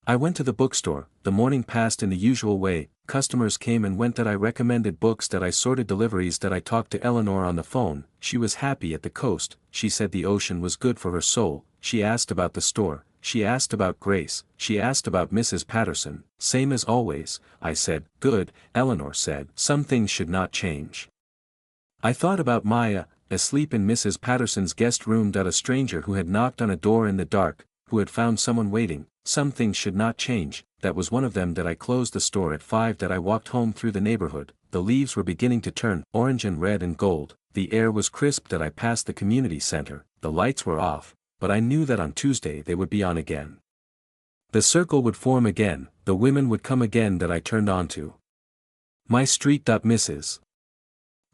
I went to the bookstore. The morning passed in the usual way. Customers came and went that I recommended books that I sorted deliveries that I talked to Eleanor on the phone. She was happy at the coast. She said the ocean was good for her soul. She asked about the store. She asked about Grace. She asked about Mrs. Patterson. Same as always, I said. Good, Eleanor said. Some things should not change. I thought about Maya, asleep in Mrs. Patterson's guest room. A stranger who had knocked on a door in the dark, who had found someone waiting. Some things should not change. That was one of them. That I closed the store at 5. That I walked home through the neighborhood. The leaves were beginning to turn orange and red and gold. The air was crisp. That I passed the community center. The lights were off, but I knew that on Tuesday they would be on again. The circle would form again. The women would come again. That I turned onto my street. Mrs.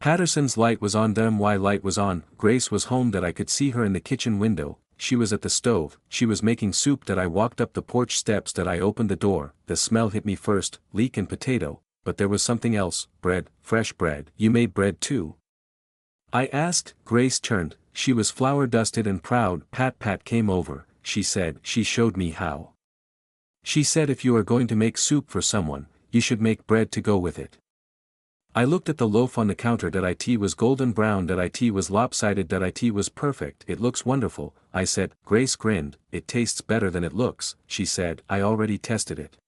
Patterson's light was on. My light was on. Grace was home. That I could see her in the kitchen window. She was at the stove. She was making soup. That I walked up the porch steps. That I opened the door. The smell hit me first, leek and potato, but there was something else. Bread, fresh bread. You made bread too? I asked. Grace turned. She was flour dusted and proud. Pat came over, she said. She showed me how. She said if you are going to make soup for someone, you should make bread to go with it. I looked at the loaf on the counter. It was golden brown. It was lopsided. It was perfect. It looks wonderful, I said. Grace grinned. It tastes better than it looks, she said. I already tested it.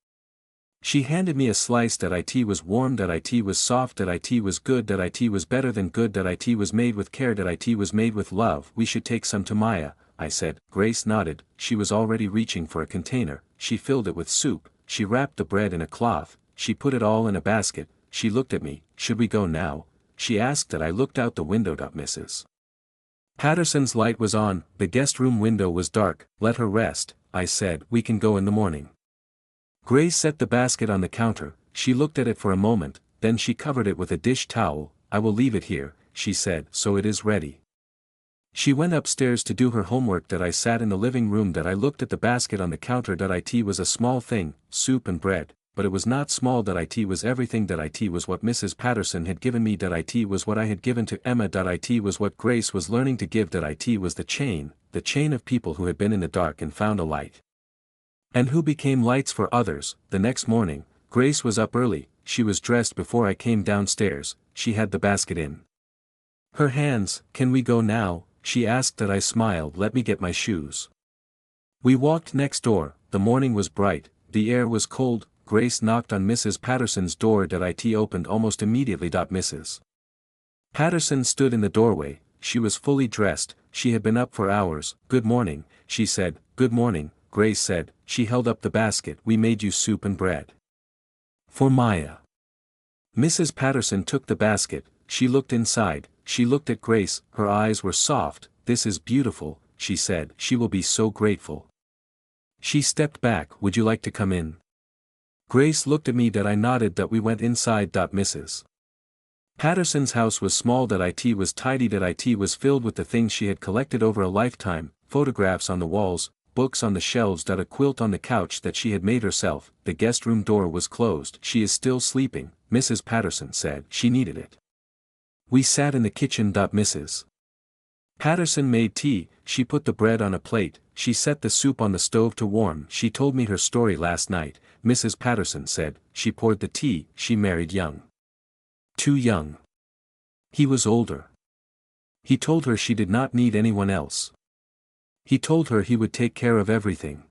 She handed me a slice. It was warm. It was soft. It was good. It was better than good. It was made with care. It was made with love. We should take some to Maya, I said. Grace nodded. She was already reaching for a container. She filled it with soup. She wrapped the bread in a cloth. She put it all in a basket. She looked at me. Should we go now? She asked. I looked out the window. Mrs. Patterson's light was on. The guest room window was dark. Let her rest, I said. We can go in the morning. Grace set the basket on the counter. She looked at it for a moment, then she covered it with a dish towel. I will leave it here, she said, so it is ready. She went upstairs to do her homework. I sat in the living room. I looked at the basket on the counter. It was a small thing, soup and bread. But it was not small. It was everything. It was what Mrs. Patterson had given me. It was what I had given to Emma. It was what Grace was learning to give. It was the chain of people who had been in the dark and found a light. And who became lights for others. The next morning, Grace was up early. She was dressed before I came downstairs. She had the basket in her hands. Can we go now? She asked. I smiled. Let me get my shoes. We walked next door. The morning was bright. The air was cold. Grace knocked on Mrs. Patterson's door. It opened almost immediately. Mrs. Patterson stood in the doorway. She was fully dressed. She had been up for hours. Good morning, she said. Good morning, Grace said. She held up the basket. We made you soup and bread. For Maya. Mrs. Patterson took the basket. She looked inside. She looked at Grace. Her eyes were soft. This is beautiful, she said. She will be so grateful. She stepped back. Would you like to come in? Grace looked at me. I nodded. We went inside. Mrs. Patterson's house was small. It was tidy. It was filled with the things she had collected over a lifetime, photographs on the walls, books on the shelves. A quilt on the couch that she had made herself. The guest room door was closed. She is still sleeping, Mrs. Patterson said. She needed it. We sat in the kitchen. Mrs. Patterson made tea. She put the bread on a plate. She set the soup on the stove to warm. She told me her story last night, Mrs. Patterson said. She poured the tea. She married young. Too young. He was older. He told her she did not need anyone else. He told her he would take care of everything.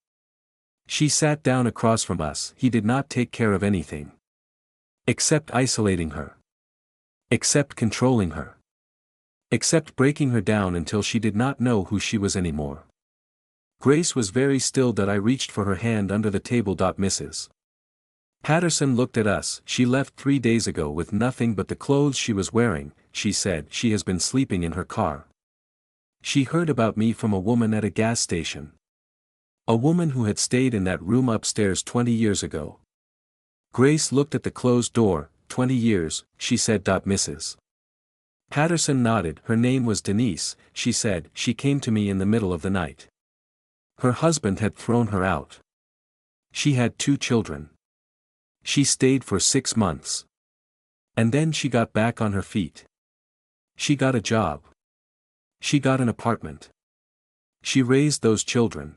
She sat down across from us. He did not take care of anything. Except isolating her. Except controlling her. Except breaking her down until she did not know who she was anymore. Grace was very still. I reached for her hand under the table. Mrs. Patterson looked at us. She left 3 days ago with nothing but the clothes she was wearing, she said. She has been sleeping in her car. She heard about me from a woman at a gas station. A woman who had stayed in that room upstairs 20 years ago. Grace looked at the closed door. 20 years, she said. Mrs. Patterson nodded. Her name was Denise, she said. She came to me in the middle of the night. Her husband had thrown her out. She had 2 children. She stayed for 6 months. And then she got back on her feet. She got a job. She got an apartment. She raised those children.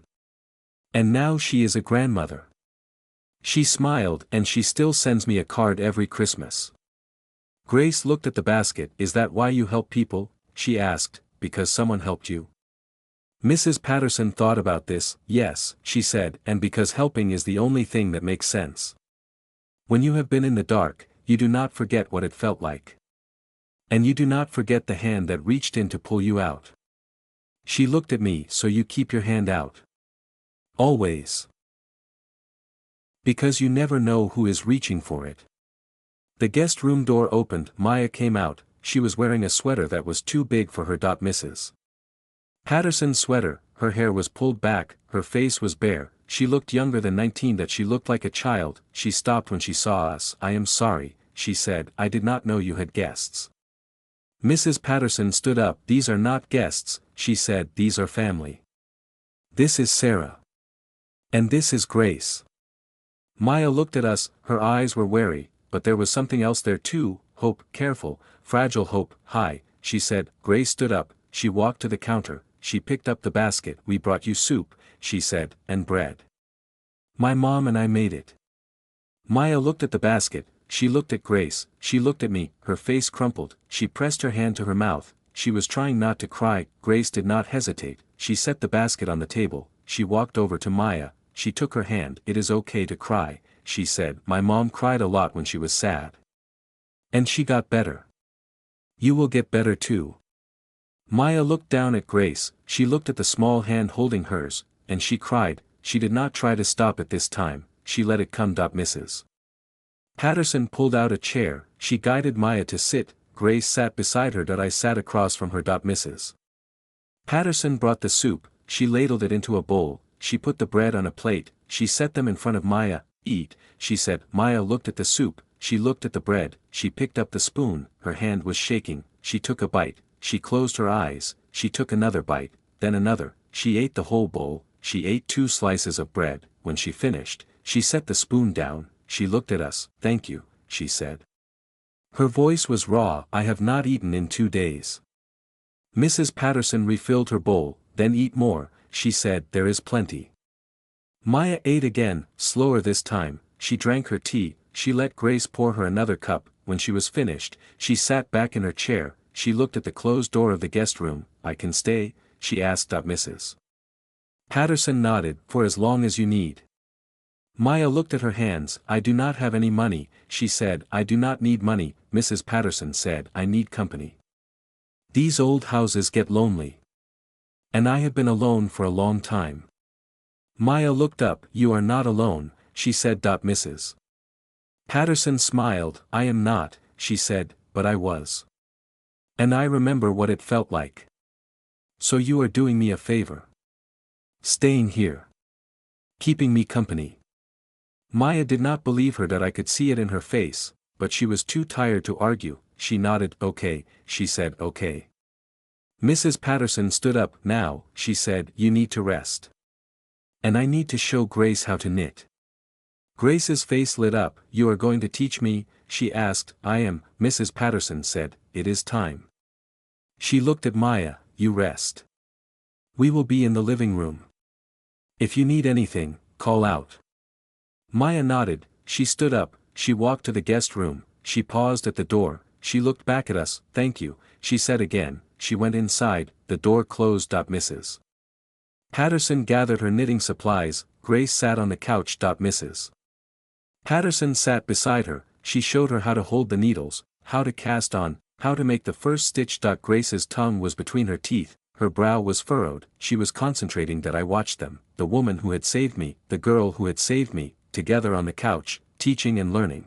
And now she is a grandmother. She smiled, and she still sends me a card every Christmas. Grace looked at the basket. Is that why you help people? She asked. Because someone helped you? Mrs. Patterson thought about this. Yes, she said, and because helping is the only thing that makes sense. When you have been in the dark, you do not forget what it felt like. And you do not forget the hand that reached in to pull you out. She looked at me. So you keep your hand out. Always. Because you never know who is reaching for it. The guest room door opened. Maya came out. She was wearing a sweater that was too big for her. Mrs. Patterson's sweater. Her hair was pulled back, her face was bare, she looked younger than 19. That she looked like a child. She stopped when she saw us. I am sorry, she said, I did not know you had guests. Mrs. Patterson stood up. These are not guests, she said, these are family. This is Sarah. And this is Grace. Maya looked at us, her eyes were wary, but there was something else there too. Hope, careful, fragile hope. Hi, she said. Grace stood up, she walked to the counter, she picked up the basket. We brought you soup, she said, and bread. My mom and I made it. Maya looked at the basket, she looked at Grace, she looked at me, her face crumpled, she pressed her hand to her mouth, she was trying not to cry. Grace did not hesitate, she set the basket on the table, she walked over to Maya, she took her hand. It is okay to cry, she said. My mom cried a lot when she was sad. And she got better. You will get better too. Maya looked down at Grace, she looked at the small hand holding hers, and she cried. She did not try to stop it this time, she let it come. Mrs. Patterson pulled out a chair, she guided Maya to sit. Grace sat beside her. I sat across from her. Mrs. Patterson brought the soup, she ladled it into a bowl, she put the bread on a plate, she set them in front of Maya. Eat, she said. Maya looked at the soup, she looked at the bread, she picked up the spoon, her hand was shaking, she took a bite, she closed her eyes, she took another bite, then another, she ate the whole bowl, she ate 2 slices of bread. When she finished, she set the spoon down, she looked at us. Thank you, she said. Her voice was raw. I have not eaten in 2 days. Mrs. Patterson refilled her bowl. Then eat more, she said. There is plenty. Maya ate again, slower this time, she drank her tea, she let Grace pour her another cup. When she was finished, she sat back in her chair, she looked at the closed door of the guest room. I can stay, she asked. Mrs. Patterson nodded. For as long as you need. Maya looked at her hands. I do not have any money, she said. I do not need money, Mrs. Patterson said. I need company. These old houses get lonely. And I have been alone for a long time. Maya looked up. You are not alone, she said. Mrs. Patterson smiled. I am not, she said, but I was. And I remember what it felt like. So you are doing me a favor. Staying here. Keeping me company. Maya did not believe her. I could see it in her face, but she was too tired to argue. She nodded. Okay, she said. Okay. Mrs. Patterson stood up. Now, she said, you need to rest. And I need to show Grace how to knit. Grace's face lit up. You are going to teach me? She asked. I am, Mrs. Patterson said. It is time. She looked at Maya. You rest. We will be in the living room. If you need anything, call out. Maya nodded. She stood up, she walked to the guest room, she paused at the door, she looked back at us. Thank you, she said again. She went inside, the door closed. Mrs. Patterson gathered her knitting supplies. Grace sat on the couch. Mrs. Patterson sat beside her, she showed her how to hold the needles, how to cast on, how to make the first stitch. Grace's tongue was between her teeth, her brow was furrowed, she was concentrating. I watched them, the woman who had saved me, the girl who had saved me, together on the couch, teaching and learning.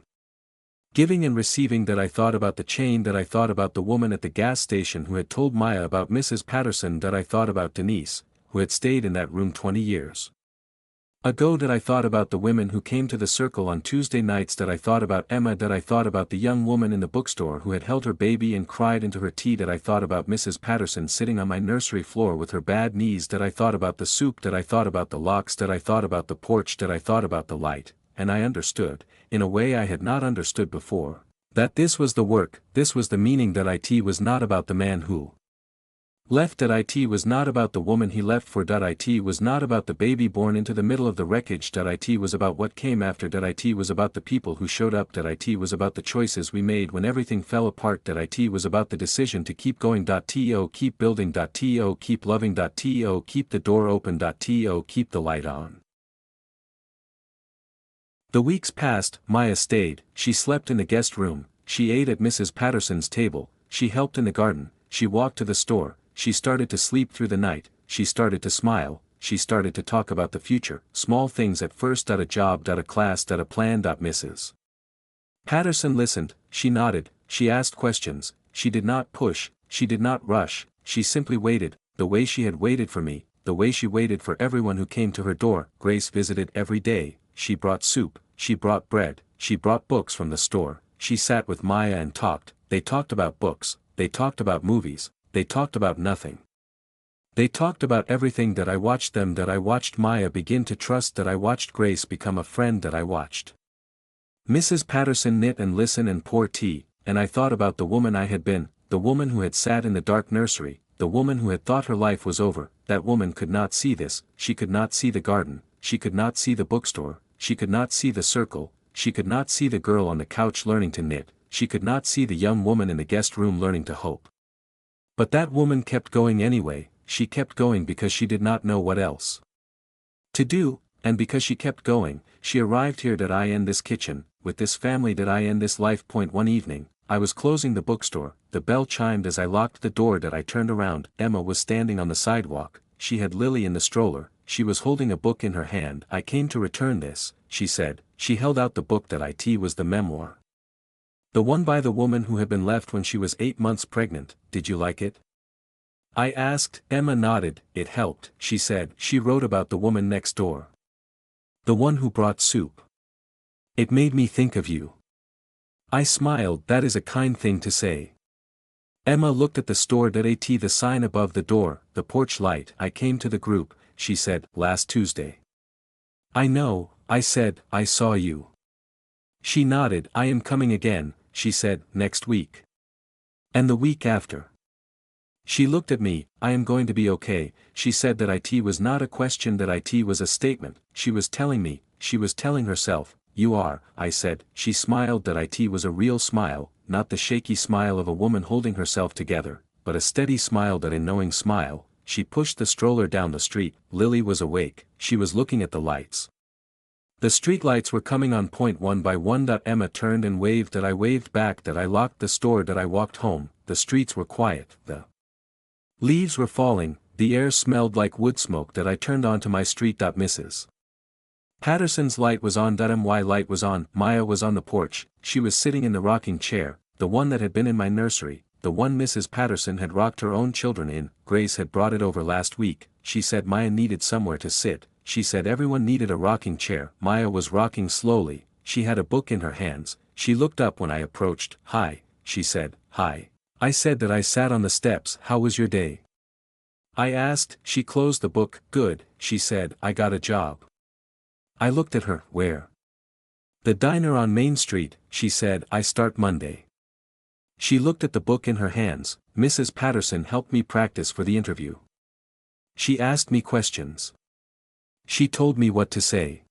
Giving and receiving. I thought about the chain. I thought about the woman at the gas station who had told Maya about Mrs. Patterson. I thought about Denise, who had stayed in that room 20 years ago. I thought about the women who came to the circle on Tuesday nights. I thought about Emma. I thought about the young woman in the bookstore who had held her baby and cried into her tea. I thought about Mrs. Patterson sitting on my nursery floor with her bad knees. I thought about the soup. I thought about the locks. I thought about the porch. I thought about the light, and I understood, in a way I had not understood before, that this was the work, this was the meaning. It was not about the man who Left.it was not about the woman he left for. It was not about the baby born into the middle of the wreckage. It was about what came after. It was about the people who showed up. It was about the choices we made when everything fell apart. It was about the decision to keep going. To keep building. To keep loving. To keep the door open. To keep the light on. The weeks passed. Maya stayed. She slept in the guest room, she ate at Mrs. Patterson's table, she helped in the garden, she walked to the store, she started to sleep through the night, she started to smile, she started to talk about the future, small things at first. A job. A class. A plan. Mrs. Patterson listened, she nodded, she asked questions, she did not push, she did not rush, she simply waited, the way she had waited for me, the way she waited for everyone who came to her door. Grace visited every day, she brought soup, she brought bread, she brought books from the store, she sat with Maya and talked, they talked about books, they talked about movies, they talked about nothing. They talked about everything. I watched them. I watched Maya begin to trust. I watched Grace become a friend. I watched Mrs. Patterson knit and listen and pour tea, and I thought about the woman I had been, the woman who had sat in the dark nursery, the woman who had thought her life was over. That woman could not see this, she could not see the garden, she could not see the bookstore, she could not see the circle, she could not see the girl on the couch learning to knit, she could not see the young woman in the guest room learning to hope. But that woman kept going anyway, she kept going because she did not know what else to do, and because she kept going, she arrived here. I in this kitchen, with this family. I in this life. One evening, I was closing the bookstore, the bell chimed as I locked the door. I turned around, Emma was standing on the sidewalk, she had Lily in the stroller, she was holding a book in her hand. I came to return this, she said, she held out the book. It was the memoir. The one by the woman who had been left when she was 8 months pregnant. Did you like it? I asked. Emma nodded. It helped, she said. She wrote about the woman next door. The one who brought soup. It made me think of you. I smiled. That is a kind thing to say. Emma looked at the store.at, the sign above the door, the porch light. I came to the group, she said, last Tuesday. I know, I said, I saw you. She nodded. I am coming again, she said, next week. And the week after. She looked at me. I am going to be okay, she said. It was not a question. It was a statement, she was telling me, she was telling herself, you are, I said. She smiled. It was a real smile, not the shaky smile of a woman holding herself together, but a steady smile. A knowing smile. She pushed the stroller down the street. Lily was awake, she was looking at the lights. The street lights were coming on point one by one. Emma turned and waved. I waved back. I locked the store. I walked home. The streets were quiet, the leaves were falling, the air smelled like wood smoke. I turned onto my street. Mrs. Patterson's light was on. My light was on. Maya was on the porch, she was sitting in the rocking chair, the one that had been in my nursery, the one Mrs. Patterson had rocked her own children in. Grace had brought it over last week, she said Maya needed somewhere to sit, she said everyone needed a rocking chair. Maya was rocking slowly, she had a book in her hands, she looked up when I approached. Hi, she said. Hi. I said that I sat on the steps. How was your day? I asked. She closed the book. Good, she said. I got a job. I looked at her. Where? The diner on Main Street, she said. I start Monday. She looked at the book in her hands. Mrs. Patterson helped me practice for the interview. She asked me questions. She told me what to say.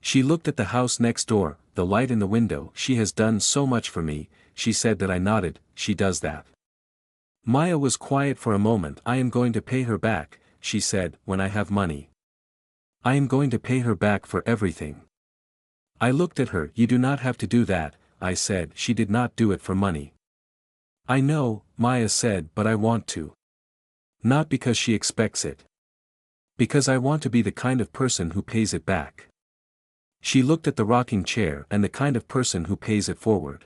She looked at the house next door, the light in the window. She has done so much for me, she said. I nodded. She does that. Maya was quiet for a moment. I am going to pay her back, she said, when I have money. I am going to pay her back for everything. I looked at her. You do not have to do that, I said. She did not do it for money. I know, Maya said, but I want to. Not because she expects it. Because I want to be the kind of person who pays it back. She looked at the rocking chair. And the kind of person who pays it forward.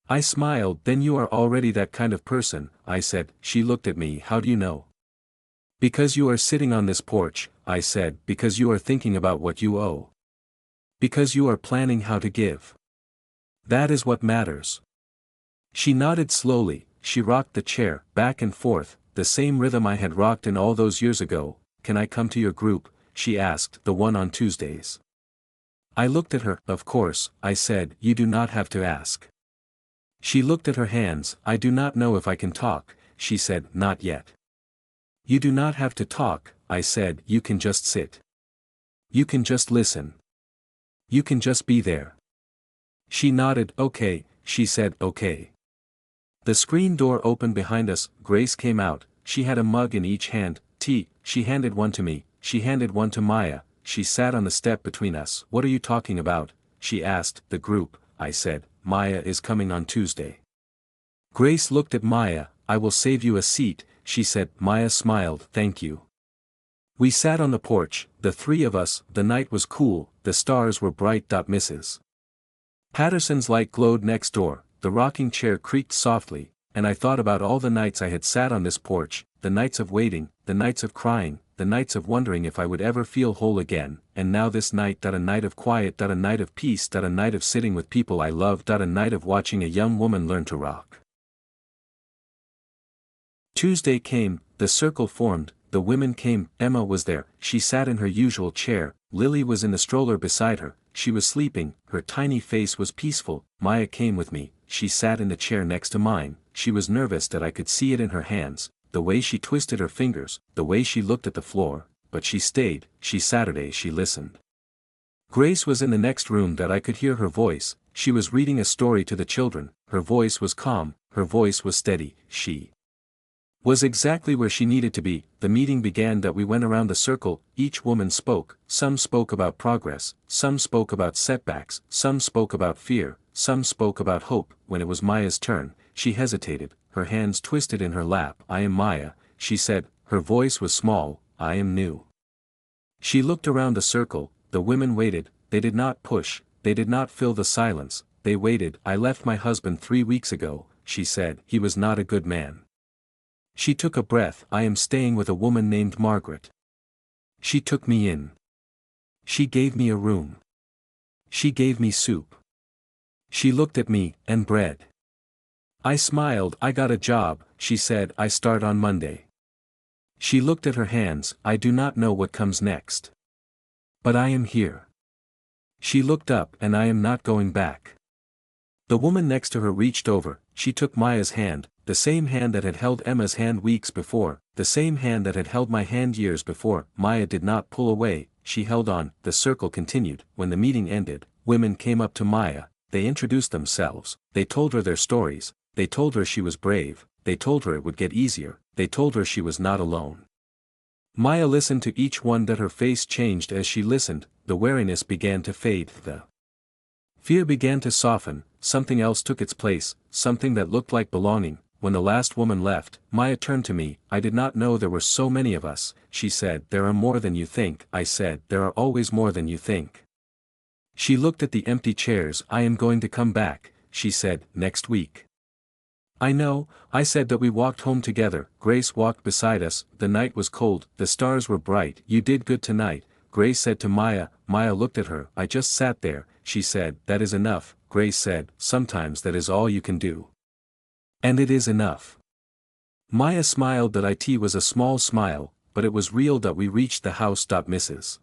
I smiled. Then you are already that kind of person, I said. She looked at me. How do you know? Because you are sitting on this porch, I said. Because you are thinking about what you owe. Because you are planning how to give. That is what matters. She nodded slowly. She rocked the chair, back and forth, the same rhythm I had rocked in all those years ago. Can I come to your group? She asked. The one on Tuesdays. I looked at her. Of course, I said. You do not have to ask. She looked at her hands. I do not know if I can talk, she said, not yet. You do not have to talk, I said, you can just sit. You can just listen. You can just be there. She nodded, okay, she said, okay. The screen door opened behind us, Grace came out, she had a mug in each hand, tea, she handed one to me, she handed one to Maya, she sat on the step between us. What are you talking about? She asked. The group, I said, Maya is coming on Tuesday. Grace looked at Maya. I will save you a seat, she said. Maya smiled, thank you. We sat on the porch, the three of us. The night was cool, the stars were bright. Mrs. Patterson's light glowed next door, the rocking chair creaked softly, and I thought about all the nights I had sat on this porch, the nights of waiting, the nights of crying, the nights of wondering if I would ever feel whole again, and now this night. A night of quiet. A night of peace. A night of sitting with people I loved. A night of watching a young woman learn to rock. Tuesday came, the circle formed, the women came. Emma was there, she sat in her usual chair, Lily was in the stroller beside her, she was sleeping, her tiny face was peaceful. Maya came with me, she sat in the chair next to mine, she was nervous that I could see it in her hands, the way she twisted her fingers, the way she looked at the floor, but she stayed. Saturday she listened. Grace was in the next room that I could hear her voice, she was reading a story to the children, her voice was calm, her voice was steady, she was exactly where she needed to be. The meeting began. We went around the circle, each woman spoke, some spoke about progress, some spoke about setbacks, some spoke about fear, some spoke about hope. When it was Maya's turn, she hesitated, her hands twisted in her lap. I am Maya, she said, her voice was small, I am new. She looked around the circle, the women waited, they did not push, they did not fill the silence, they waited. I left my husband 3 weeks ago, she said, he was not a good man. She took a breath. I am staying with a woman named Margaret. She took me in. She gave me a room. She gave me soup. She looked at me, and bread. I smiled. I got a job, she said, I start on Monday. She looked at her hands. I do not know what comes next. But I am here. She looked up, and I am not going back. The woman next to her reached over, she took Maya's hand, the same hand that had held Emma's hand weeks before, the same hand that had held my hand years before. Maya did not pull away, she held on. The circle continued. When the meeting ended, women came up to Maya, they introduced themselves, they told her their stories, they told her she was brave, they told her it would get easier, they told her she was not alone. Maya listened to each one. Her face changed as she listened, the wariness began to fade, the fear began to soften, something else took its place, something that looked like belonging. When the last woman left, Maya turned to me. I did not know there were so many of us, she said. There are more than you think, I said. There are always more than you think. She looked at the empty chairs. I am going to come back, she said, next week. I know, I said. That we walked home together. Grace walked beside us. The night was cold, the stars were bright. You did good tonight, Grace said to Maya. Maya looked at her. I just sat there, she said. That is enough, Grace said. Sometimes that is all you can do. And it is enough. Maya smiled. That it was a small smile, but it was real. We reached the house. Mrs.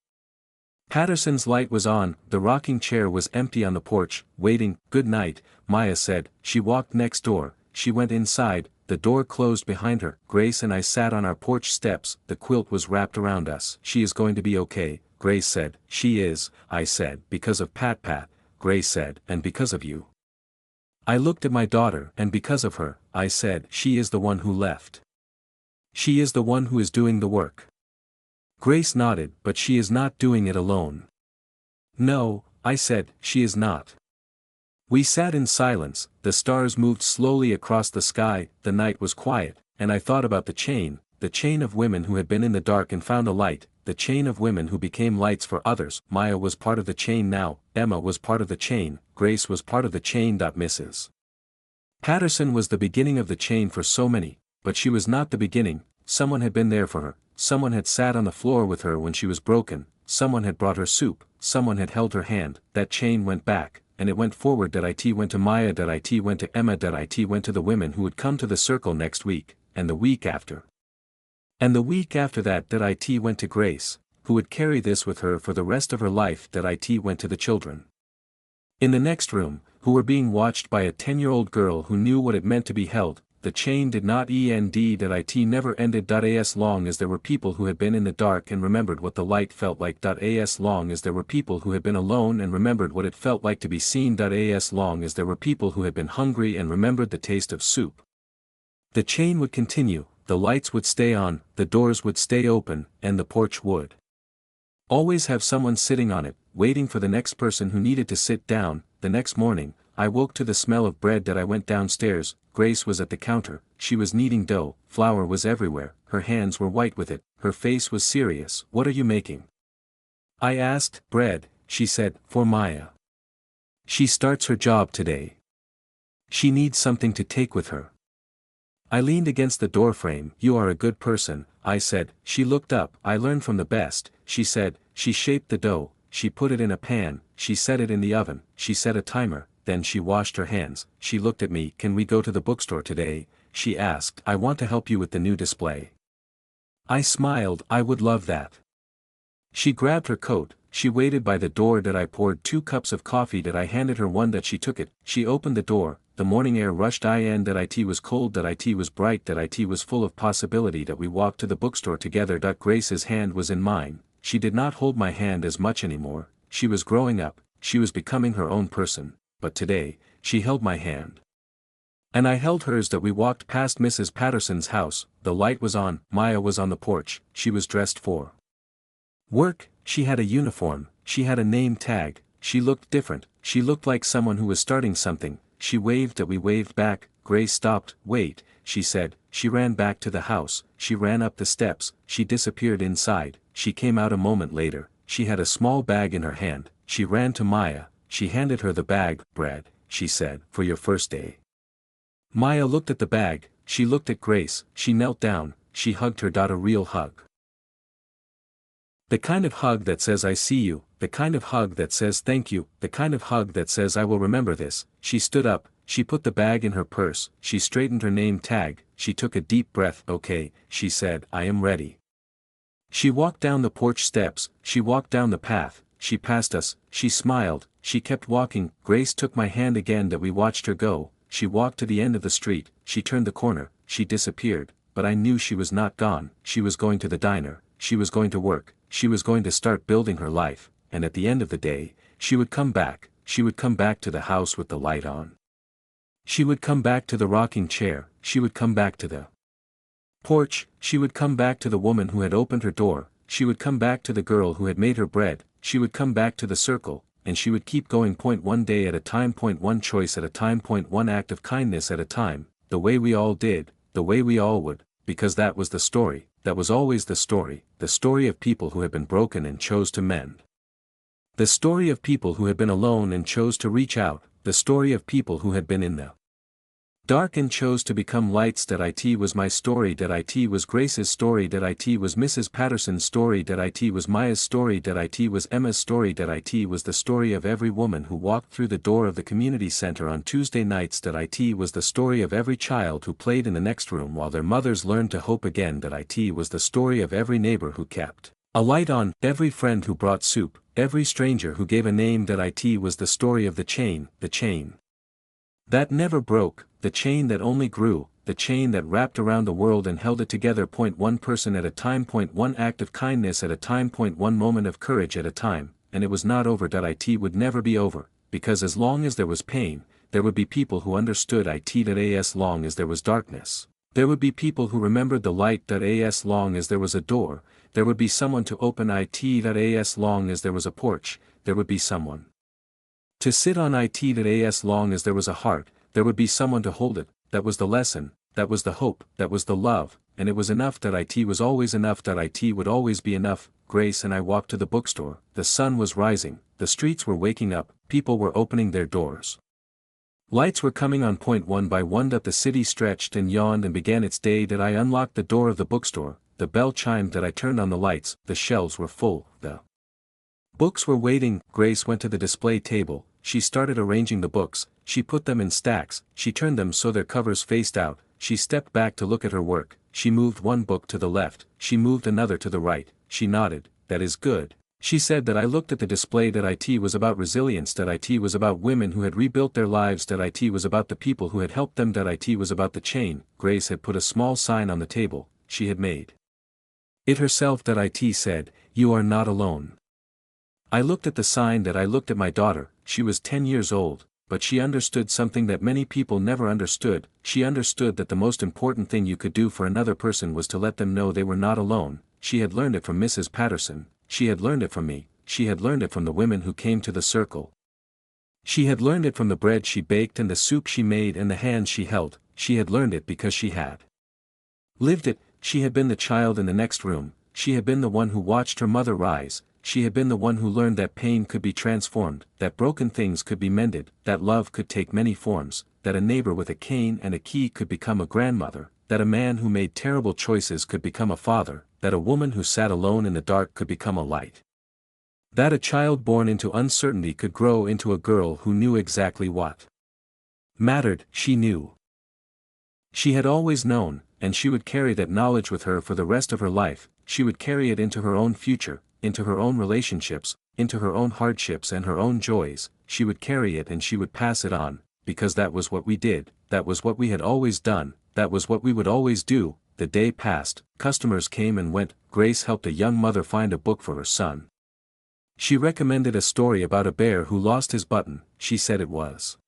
Patterson's light was on, the rocking chair was empty on the porch, waiting. Good night, Maya said. She walked next door, she went inside, the door closed behind her. Grace and I sat on our porch steps, the quilt was wrapped around us. She is going to be okay, Grace said. She is, I said. Because of Pat, Grace said. And because of you. I looked at my daughter. And because of her, I said. She is the one who left. She is the one who is doing the work. Grace nodded. But she is not doing it alone. No, I said, she is not. We sat in silence, the stars moved slowly across the sky, the night was quiet, and I thought about the chain of women who had been in the dark and found a light, the chain of women who became lights for others. Maya was part of the chain now, Emma was part of the chain, Grace was part of the chain. Mrs. Patterson was the beginning of the chain for so many, but she was not the beginning. Someone had been there for her, someone had sat on the floor with her when she was broken, someone had brought her soup, someone had held her hand. That chain went back, and it went forward. It went to Maya. It went to Emma. It went to the women who would come to the circle next week, and the week after. And the week after that. It went to Grace, who would carry this with her for the rest of her life. It went to the children in the next room, who were being watched by a 10-year-old girl who knew what it meant to be held. the chain did not end that it never ended. As long as there were people who had been in the dark and remembered what the light felt like. As long as there were people who had been alone and remembered what it felt like to be seen. As long as there were people who had been hungry and remembered the taste of soup. The chain would continue, the lights would stay on, the doors would stay open, and the porch would always have someone sitting on it, waiting for the next person who needed to sit down. The next morning, I woke to the smell of bread. I went downstairs. Grace was at the counter, she was kneading dough, flour was everywhere, her hands were white with it, her face was serious. "What are you making?" I asked. "Bread," she said, "for Maya. She starts her job today. She needs something to take with her." I leaned against the doorframe. "You are a good person," I said. She looked up. "I learn from the best," she said. She shaped the dough, she put it in a pan, she set it in the oven, she set a timer, then she washed her hands. She looked at me. "Can we go to the bookstore today?" she asked. "I want to help you with the new display." I smiled. "I would love that." She grabbed her coat, she waited by the door. I poured 2 cups of coffee. I handed her one. She took it, she opened the door, the morning air rushed in. It was cold. It was bright. It was full of possibility. We walked to the bookstore together. Grace's hand was in mine, she did not hold my hand as much anymore, she was growing up, she was becoming her own person, but today, she held my hand. And I held hers. We walked past Mrs. Patterson's house, the light was on, Maya was on the porch, she was dressed for work, she had a uniform, she had a name tag, she looked different, she looked like someone who was starting something. She waved. We waved back. Grace stopped. "Wait," she said. She ran back to the house, she ran up the steps, she disappeared inside, she came out a moment later, she had a small bag in her hand, she ran to Maya, she handed her the bag. "Bread," she said, "for your first day." Maya looked at the bag, she looked at Grace, she knelt down, she hugged her. A real hug. The kind of hug that says "I see you," the kind of hug that says "thank you," the kind of hug that says "I will remember this." She stood up, she put the bag in her purse, she straightened her name tag, she took a deep breath. "Okay," she said, "I am ready." She walked down the porch steps, she walked down the path, she passed us, she smiled, she kept walking. Grace took my hand again. We watched her go, she walked to the end of the street, she turned the corner, she disappeared, but I knew she was not gone. She was going to the diner, she was going to work, she was going to start building her life, and at the end of the day, she would come back, she would come back to the house with the light on. She would come back to the rocking chair, she would come back to the porch, she would come back to the woman who had opened her door, she would come back to the girl who had made her bread, she would come back to the circle, and she would keep going. One day at a time. One choice at a time. One act of kindness at a time, the way we all did, the way we all would, because that was the story, that was always the story of people who had been broken and chose to mend. The story of people who had been alone and chose to reach out, the story of people who had been in the dark and chose to become lights. It was my story. It was Grace's story. It was Mrs. Patterson's story. It was Maya's story. It was Emma's story. It was the story of every woman who walked through the door of the community center on Tuesday nights. It was the story of every child who played in the next room while their mothers learned to hope again. It was the story of every neighbor who kept a light on, every friend who brought soup, every stranger who gave a name. It was the story of the chain that never broke, the chain that only grew, the chain that wrapped around the world and held it together. One person at a time. One act of kindness at a time. One moment of courage at a time, and it was not over. It would never be over, because as long as there was pain, there would be people who understood. As long as there was darkness, there would be people who remembered the light. As long as there was a door, there would be someone to open it. As long as there was a porch, there would be someone to sit on it. As long as there was a heart, there would be someone to hold it. That was the lesson, that was the hope, that was the love, and it was enough. It was always enough. It would always be enough. Grace and I walked to the bookstore. The sun was rising, the streets were waking up, people were opening their doors. Lights were coming on. One by one the city stretched and yawned and began its day. I unlocked the door of the bookstore, the bell chimed. I turned on the lights, the shelves were full, the books were waiting. Grace went to the display table, she started arranging the books, she put them in stacks, she turned them so their covers faced out, she stepped back to look at her work, she moved one book to the left, she moved another to the right, she nodded, "That is good, She said that I looked at the display, that IT was about resilience, that IT was about women who had rebuilt their lives, that IT was about the people who had helped them, that IT was about the chain. Grace had put a small sign on the table. She had made it herself, that IT said, "You are not alone." I looked at the sign, that I looked at my daughter. She was 10 years old, but she understood something that many people never understood. She understood that the most important thing you could do for another person was to let them know they were not alone. She had learned it from Mrs. Patterson. She had learned it from me. She had learned it from the women who came to the circle. She had learned it from the bread she baked and the soup she made and the hands she held. She had learned it because she had lived it. She had been the child in the next room. She had been the one who watched her mother rise. She had been the one who learned that pain could be transformed, that broken things could be mended, that love could take many forms, that a neighbor with a cane and a key could become a grandmother, that a man who made terrible choices could become a father, that a woman who sat alone in the dark could become a light. That a child born into uncertainty could grow into a girl who knew exactly what mattered. She knew. She had always known, and she would carry that knowledge with her for the rest of her life. She would carry it into her own future, into her own relationships, into her own hardships and her own joys. She would carry it and she would pass it on, because that was what we did, that was what we had always done, that was what we would always do. The day passed, customers came and went. Grace helped a young mother find a book for her son. She recommended a story about a bear who lost his button. She said it was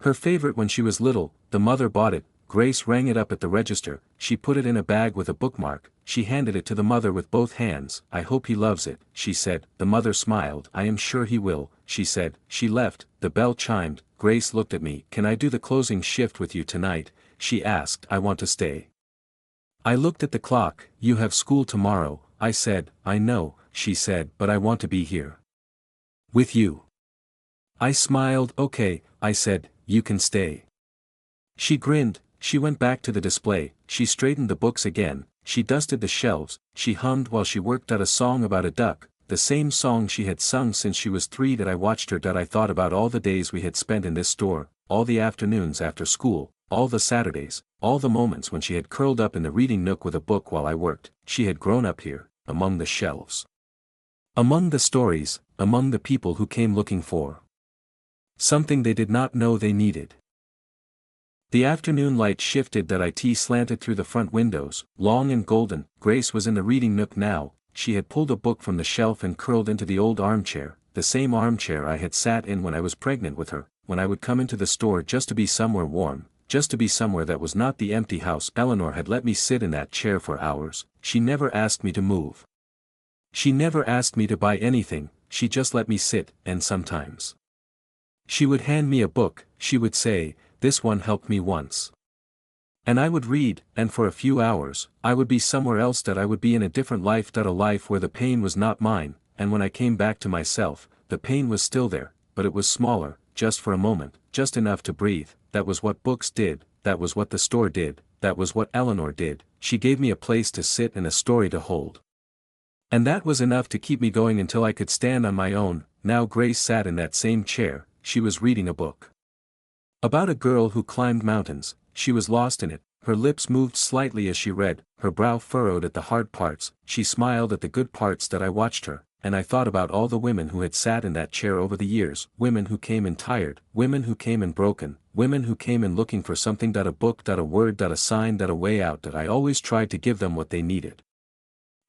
her favorite when she was little. The mother bought it. Grace rang it up at the register. She put it in a bag with a bookmark. She handed it to the mother with both hands. "I hope he loves it," she said. The mother smiled. "I am sure he will," she said. She left. The bell chimed. Grace looked at me. "Can I do the closing shift with you tonight?" she asked. "I want to stay." I looked at the clock. "You have school tomorrow," I said. "I know," she said, "but I want to be here with you." I smiled. "Okay," I said, "you can stay." She grinned. She went back to the display. She straightened the books again. She dusted the shelves. She hummed while she worked out a song about a duck, the same song she had sung since she was 3. That I watched her. That I thought about all the days we had spent in this store, all the afternoons after school, all the Saturdays, all the moments when she had curled up in the reading nook with a book while I worked. She had grown up here, among the shelves, among the stories, among the people who came looking for something they did not know they needed. The afternoon light shifted. That IT slanted through the front windows, long and golden. Grace was in the reading nook now. She had pulled a book from the shelf and curled into the old armchair, the same armchair I had sat in when I was pregnant with her, when I would come into the store just to be somewhere warm, just to be somewhere that was not the empty house. Eleanor had let me sit in that chair for hours. She never asked me to move. She never asked me to buy anything. She just let me sit, and sometimes she would hand me a book. She would say, "This one helped me once." And I would read, and for a few hours, I would be somewhere else. That I would be in a different life. That a life where the pain was not mine. And when I came back to myself, the pain was still there, but it was smaller, just for a moment, just enough to breathe. That was what books did. That was what the store did. That was what Eleanor did. She gave me a place to sit and a story to hold. And that was enough to keep me going until I could stand on my own. Now Grace sat in that same chair. She was reading a book about a girl who climbed mountains. She was lost in it. Her lips moved slightly as she read, her brow furrowed at the hard parts. She smiled at the good parts. That I watched her, and I thought about all the women who had sat in that chair over the years, women who came in tired, women who came in broken, women who came in looking for something. That a book, that a word, that a sign, that a way out. That I always tried to give them what they needed.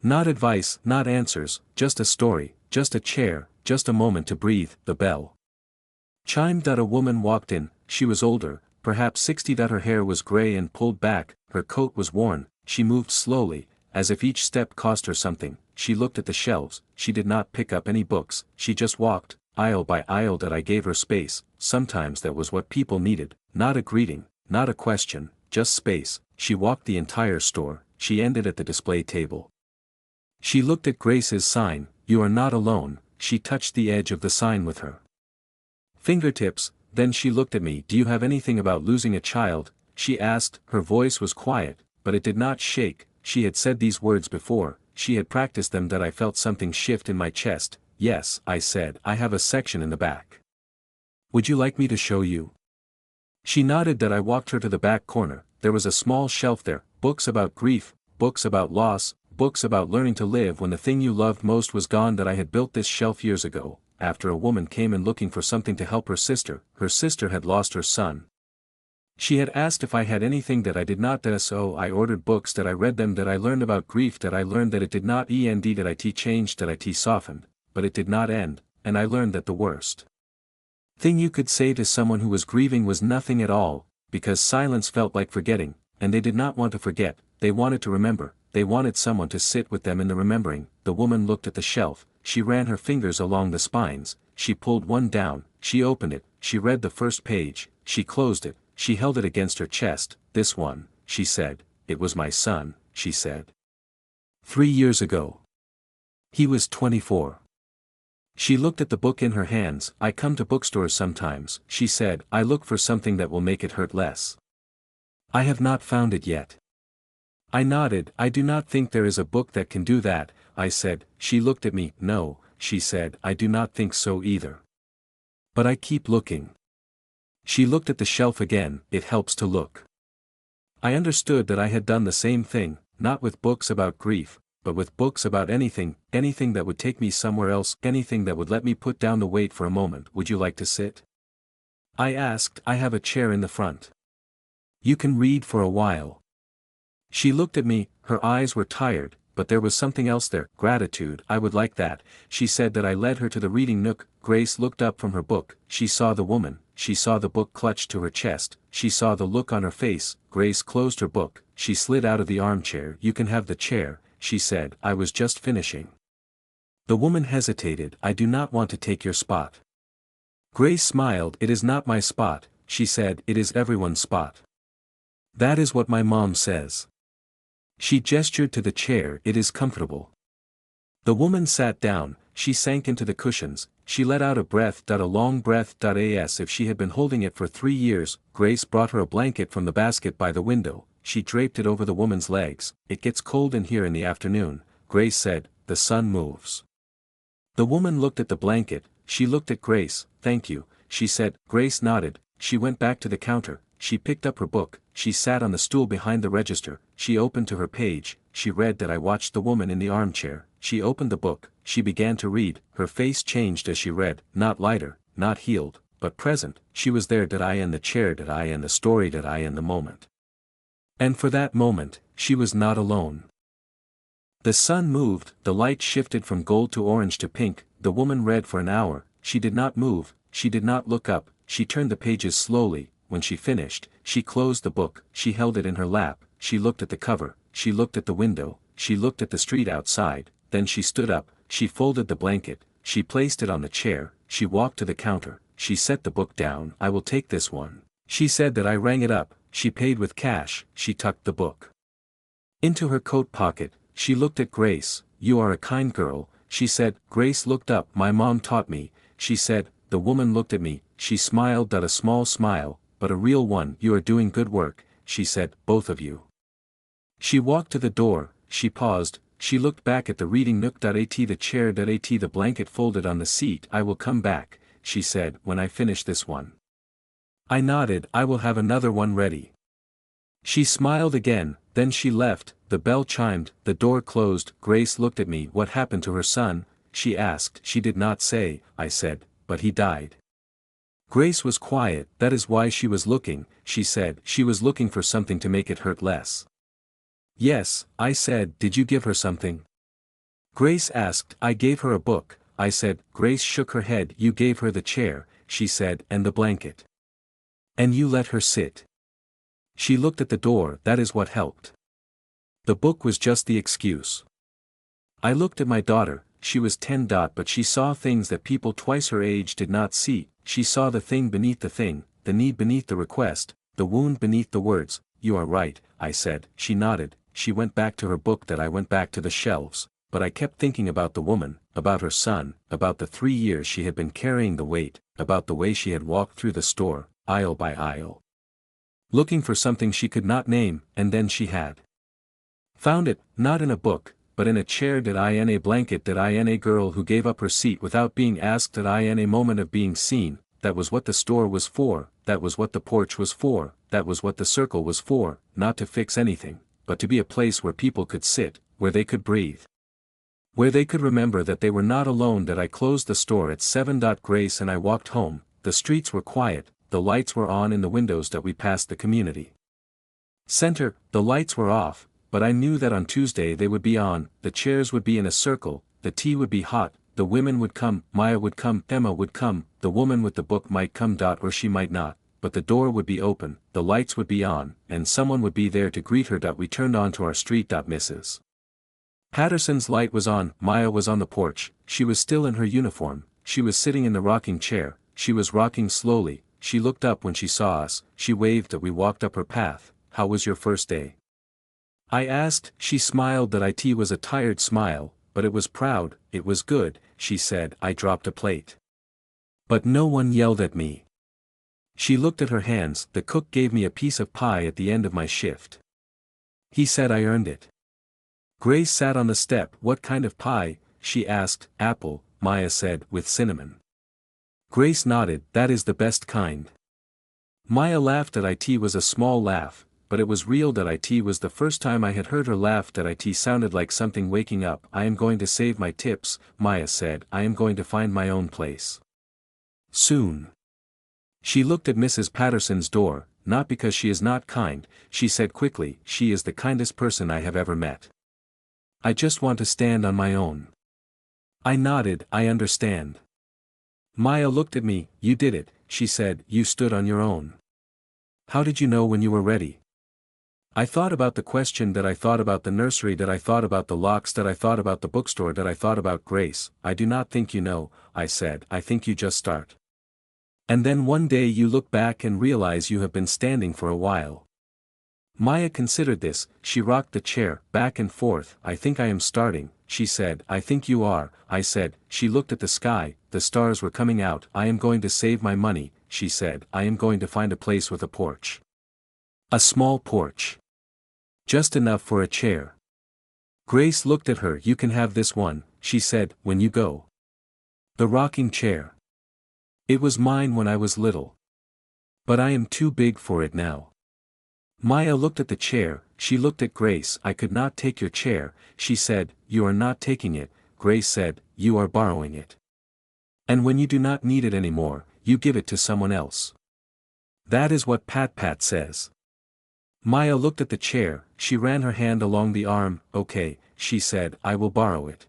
Not advice, not answers, just a story, just a chair, just a moment to breathe. The bell chimed. That a woman walked in. She was older, perhaps 60. That her hair was gray and pulled back, her coat was worn. She moved slowly, as if each step cost her something. She looked at the shelves. She did not pick up any books. She just walked, aisle by aisle. That I gave her space. Sometimes that was what people needed, not a greeting, not a question, just space. She walked the entire store. She ended at the display table. She looked at Grace's sign, "You are not alone." She touched the edge of the sign with her fingertips. Then she looked at me. "Do you have anything about losing a child?" she asked. Her voice was quiet, but it did not shake. She had said these words before. She had practiced them. That I felt something shift in my chest. "Yes," I said. "I have a section in the back. Would you like me to show you?" She nodded. That I walked her to the back corner. There was a small shelf there, books about grief, books about loss, books about learning to live when the thing you loved most was gone. That I had built this shelf years ago, after a woman came in looking for something to help her sister. Her sister had lost her son. She had asked if I had anything that I did not, so I ordered books. That I read them. That I learned about grief. That I learned that it did not end. That it changed. That it softened, but it did not end, and I learned that the worst thing you could say to someone who was grieving was nothing at all, because silence felt like forgetting, and they did not want to forget, they wanted to remember, they wanted someone to sit with them in the remembering. The woman looked at the shelf, she ran her fingers along the spines, she pulled one down, she opened it, she read the first page, she closed it, she held it against her chest. This one, she said, it was my son, she said. 3 years ago. He was 24. She looked at the book in her hands. I come to bookstores sometimes, she said. I look for something that will make it hurt less. I have not found it yet. I nodded. I do not think there is a book that can do that, I said. She looked at me. No, she said, I do not think so either. But I keep looking. She looked at the shelf again. It helps to look. I understood that I had done the same thing, not with books about grief, but with books about anything, anything that would take me somewhere else, anything that would let me put down the weight for a moment. Would you like to sit? I asked. I have a chair in the front. You can read for a while. She looked at me, her eyes were tired, but there was something else there. Gratitude. I would like that, she said. That I led her to the reading nook. Grace looked up from her book, she saw the woman, she saw the book clutched to her chest, she saw the look on her face. Grace closed her book, she slid out of the armchair. You can have the chair, she said. I was just finishing. The woman hesitated. I do not want to take your spot. Grace smiled. It is not my spot, she said. It is everyone's spot. That is what my mom says. She gestured to the chair. It is comfortable. The woman sat down, she sank into the cushions, she let out a breath. A long breath. As if she had been holding it for 3 years. Grace brought her a blanket from the basket by the window. She draped it over the woman's legs. It gets cold in here in the afternoon, Grace said. The sun moves. The woman looked at the blanket, she looked at Grace. Thank you, she said. Grace nodded. She went back to the counter, she picked up her book, she sat on the stool behind the register, she opened to her page, she read. That I watched the woman in the armchair, she opened the book, she began to read, her face changed as she read, not lighter, not healed, but present. She was there. I in the chair. I in the story. I in the moment. And for that moment, she was not alone. The sun moved, the light shifted from gold to orange to pink. The woman read for an hour, she did not move, she did not look up, she turned the pages slowly. When she finished, she closed the book, she held it in her lap, she looked at the cover, she looked at the window, she looked at the street outside, then she stood up, she folded the blanket, she placed it on the chair, she walked to the counter, she set the book down. I will take this one, she said. That I rang it up, she paid with cash, she tucked the book into her coat pocket, she looked at Grace. You are a kind girl, she said. Grace looked up. My mom taught me, she said. The woman looked at me, she smiled. A small smile, but a real one. You are doing good work, she said, both of you. She walked to the door, she paused, she looked back at the reading nook. The chair. The blanket folded on the seat. I will come back, she said, when I finish this one. I nodded. I will have another one ready. She smiled again, then she left. The bell chimed, the door closed. Grace looked at me. What happened to her son? She asked. She did not say, I said, but he died. Grace was quiet. That is why she was looking, she said. She was looking for something to make it hurt less. Yes, I said. Did you give her something? Grace asked. I gave her a book, I said. Grace shook her head. You gave her the chair, she said, and the blanket. And you let her sit. She looked at the door. That is what helped. The book was just the excuse. I looked at my daughter. She was 10. But she saw things that people twice her age did not see. She saw the thing beneath the thing, the need beneath the request, the wound beneath the words. You are right, I said. She nodded. She went back to her book. I went back to the shelves, but I kept thinking about the woman, about her son, about the 3 years she had been carrying the weight, about the way she had walked through the store, aisle by aisle, looking for something she could not name, and then she had found it, not in a book, but in a chair. In a blanket. In a girl who gave up her seat without being asked. In a moment of being seen. That was what the store was for, that was what the porch was for, that was what the circle was for, not to fix anything, but to be a place where people could sit, where they could breathe. Where they could remember that they were not alone. That I closed the store at 7. Grace and I walked home. The streets were quiet, the lights were on in the windows that we passed the community center. The lights were off, but I knew that on Tuesday they would be on. The chairs would be in a circle, the tea would be hot, the women would come, Maya would come, Emma would come, the woman with the book might come. Or she might not, but the door would be open, the lights would be on, and someone would be there to greet her. We turned onto our street. Mrs. Patterson's light was on. Maya was on the porch, she was still in her uniform, she was sitting in the rocking chair, she was rocking slowly, she looked up when she saw us, she waved. We walked up her path. How was your first day? I asked. She smiled. It was a tired smile, but it was proud. It was good, she said. I dropped a plate. But no one yelled at me. She looked at her hands. The cook gave me a piece of pie at the end of my shift. He said I earned it. Grace sat on the step. What kind of pie? She asked. Apple, Maya said, with cinnamon. Grace nodded. That is the best kind. Maya laughed. It was a small laugh, but it was real. It was the first time I had heard her laugh. It sounded like something waking up. I am going to save my tips, Maya said. I am going to find my own place. Soon. She looked at Mrs. Patterson's door. Not because she is not kind, she said quickly, she is the kindest person I have ever met. I just want to stand on my own. I nodded. I understand. Maya looked at me. You did it, she said. You stood on your own. How did you know when you were ready? I thought about the question. I thought about the nursery. I thought about the locks. I thought about the bookstore. I thought about Grace. I do not think you know, I said. I think you just start. And then one day you look back and realize you have been standing for a while. Maya considered this. She rocked the chair, back and forth. I think I am starting, she said. I think you are, I said. She looked at the sky, the stars were coming out. I am going to save my money, she said. I am going to find a place with a porch. A small porch. Just enough for a chair. Grace looked at her. You can have this one, she said, when you go. The rocking chair. It was mine when I was little. But I am too big for it now. Maya looked at the chair. She looked at Grace. I could not take your chair, she said. You are not taking it, Grace said. You are borrowing it. And when you do not need it anymore, you give it to someone else. That is what Pat says. Maya looked at the chair. She ran her hand along the arm. Okay, she said. I will borrow it.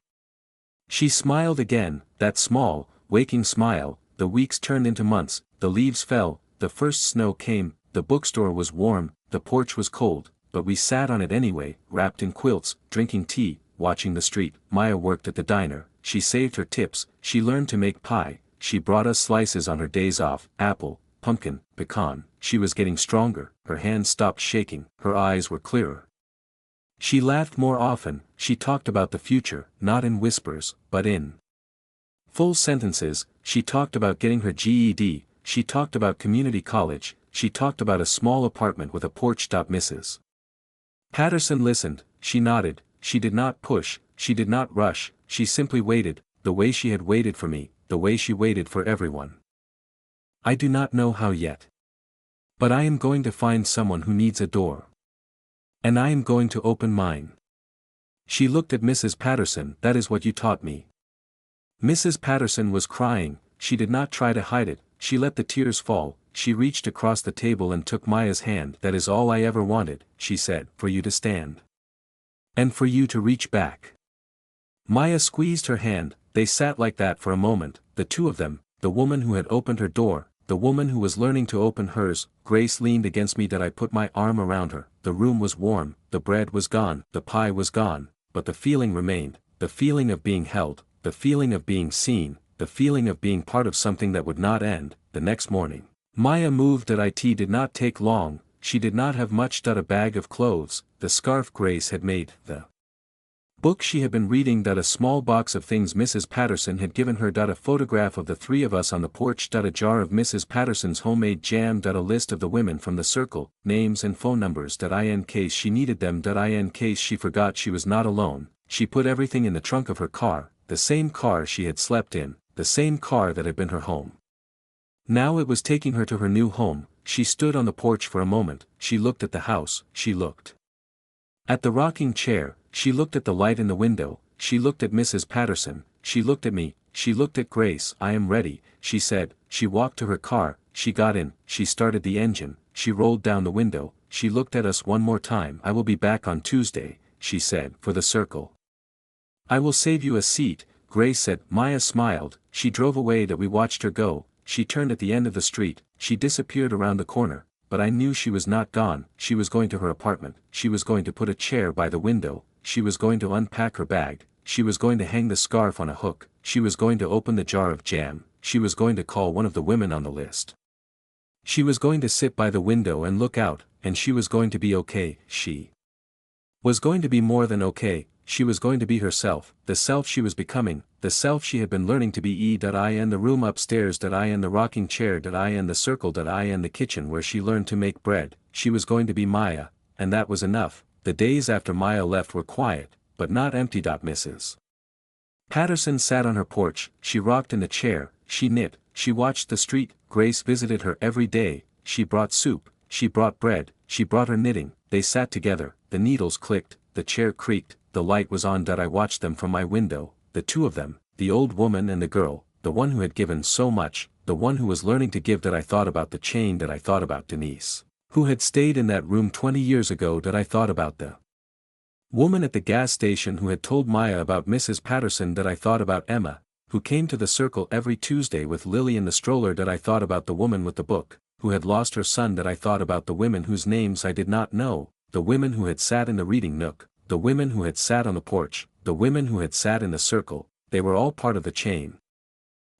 She smiled again, that small, waking smile. The weeks turned into months, the leaves fell, the first snow came, the bookstore was warm, the porch was cold, but we sat on it anyway, wrapped in quilts, drinking tea, watching the street. Maya worked at the diner, she saved her tips, she learned to make pie, she brought us slices on her days off, apple, pumpkin, pecan. She was getting stronger, her hands stopped shaking, her eyes were clearer. She laughed more often, she talked about the future, not in whispers, but in full sentences. She talked about getting her GED, she talked about community college, she talked about a small apartment with a porch. Mrs. Patterson listened, she nodded, she did not push, she did not rush, she simply waited, the way she had waited for me, the way she waited for everyone. I do not know how yet. But I am going to find someone who needs a door. And I am going to open mine. She looked at Mrs. Patterson. That is what you taught me. Mrs. Patterson was crying. She did not try to hide it, she let the tears fall. She reached across the table and took Maya's hand. That is all I ever wanted, she said, for you to stand. And for you to reach back. Maya squeezed her hand. They sat like that for a moment, the two of them, the woman who had opened her door, the woman who was learning to open hers. Grace leaned against me. I put my arm around her. The room was warm, the bread was gone, the pie was gone, but the feeling remained, the feeling of being held, the feeling of being seen, the feeling of being part of something that would not end. The next morning, Maya moved. It did not take long, she did not have much. A bag of clothes, the scarf Grace had made, the book she had been reading. A small box of things Mrs. Patterson had given her. A photograph of the three of us on the porch. A jar of Mrs. Patterson's homemade jam. A list of the women from the circle, names and phone numbers. In case she needed them. In case she forgot she was not alone. She put everything in the trunk of her car, the same car she had slept in, the same car that had been her home. Now it was taking her to her new home. She stood on the porch for a moment, she looked at the house, she looked at the rocking chair, She looked at the light in the window, she looked at Mrs. Patterson, she looked at me, she looked at Grace. I am ready, she said. She walked to her car, she got in, she started the engine, she rolled down the window, she looked at us one more time. I will be back on Tuesday, she said, for the circle. I will save you a seat, Grace said. Maya smiled, she drove away. That we watched her go, she turned at the end of the street, she disappeared around the corner, but I knew she was not gone. She was going to her apartment, she was going to put a chair by the window, she was going to unpack her bag, she was going to hang the scarf on a hook, she was going to open the jar of jam, she was going to call one of the women on the list. She was going to sit by the window and look out, and she was going to be okay. She was going to be more than okay. She was going to be herself, the self she was becoming, the self she had been learning to be. I in the room upstairs, I in the rocking chair, I in the circle, I in the kitchen where she learned to make bread. She was going to be Maya, and that was enough. The days after Maya left were quiet, but not empty. Mrs. Patterson sat on her porch, she rocked in the chair, she knit, she watched the street. Grace visited her every day, she brought soup, she brought bread, she brought her knitting. They sat together, the needles clicked, the chair creaked, the light was on. I watched them from my window, the two of them, the old woman and the girl, the one who had given so much, the one who was learning to give. I thought about the chain. I thought about Denise, who had stayed in that room 20 years ago. I thought about the woman at the gas station who had told Maya about Mrs. Patterson. I thought about Emma, who came to the circle every Tuesday with Lily in the stroller. I thought about the woman with the book, who had lost her son. I thought about the women whose names I did not know, the women who had sat in the reading nook, the women who had sat on the porch, the women who had sat in the circle. They were all part of the chain.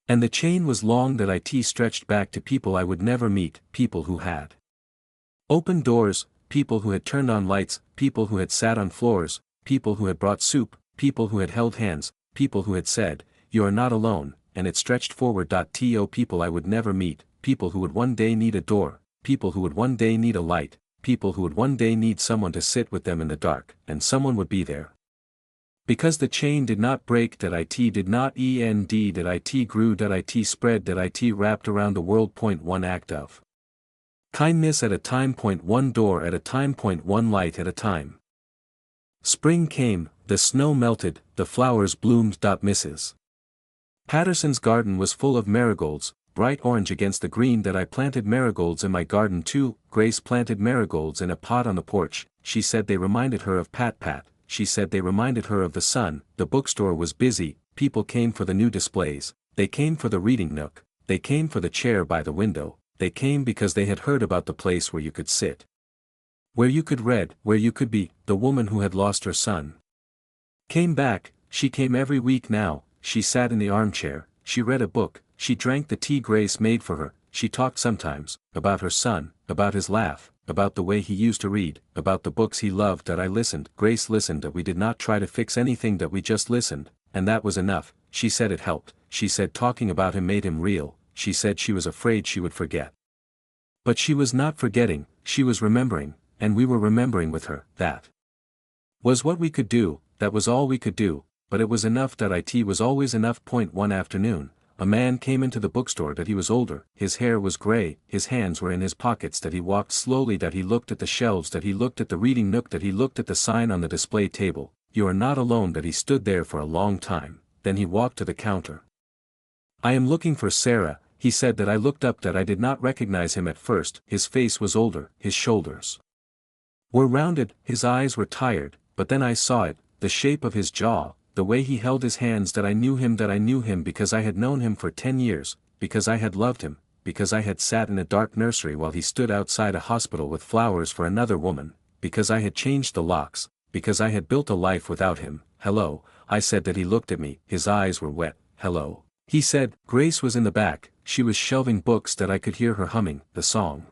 And the chain was long. It stretched back to people I would never meet, people who had opened doors, people who had turned on lights, people who had sat on floors, people who had brought soup, people who had held hands, people who had said, "You are not alone," and it stretched forward. To people I would never meet, people who would one day need a door, people who would one day need a light, people who would one day need someone to sit with them in the dark, and someone would be there. Because the chain did not break. It did not end. It grew. It spread. It wrapped around the world. 1 act of kindness at a time. 1 door at a time. 1 light at a time. Spring came, the snow melted, the flowers bloomed. Mrs. Patterson's garden was full of marigolds, bright orange against the green. I planted marigolds in my garden too. Grace planted marigolds in a pot on the porch. She said they reminded her of Pat Pat. She said they reminded her of the sun. The bookstore was busy, people came for the new displays, they came for the reading nook, they came for the chair by the window, they came because they had heard about the place where you could sit, where you could read, where you could be. The woman who had lost her son came back. She came every week now. She sat in the armchair, she read a book, she drank the tea Grace made for her, she talked sometimes, about her son, about his laugh, about the way he used to read, about the books he loved. I listened. Grace listened. We did not try to fix anything. We just listened, and that was enough. She said it helped. She said talking about him made him real. She said she was afraid she would forget. But she was not forgetting, she was remembering, and we were remembering with her. That was what we could do, that was all we could do, but it was enough. It was always enough. 1 afternoon, a man came into the bookstore. He was older, his hair was gray, his hands were in his pockets. He walked slowly. He looked at the shelves. He looked at the reading nook. He looked at the sign on the display table, "You are not alone." He stood there for a long time, then he walked to the counter. "I am looking for Sarah," he said. I looked up. I did not recognize him at first. His face was older, his shoulders were rounded, his eyes were tired, but then I saw it, the shape of his jaw, the way he held his hands. I knew him because I had known him for 10 years, because I had loved him, because I had sat in a dark nursery while he stood outside a hospital with flowers for another woman, because I had changed the locks, because I had built a life without him. "Hello," I said. He looked at me, his eyes were wet. "Hello," he said. Grace was in the back, she was shelving books. I could hear her humming, the song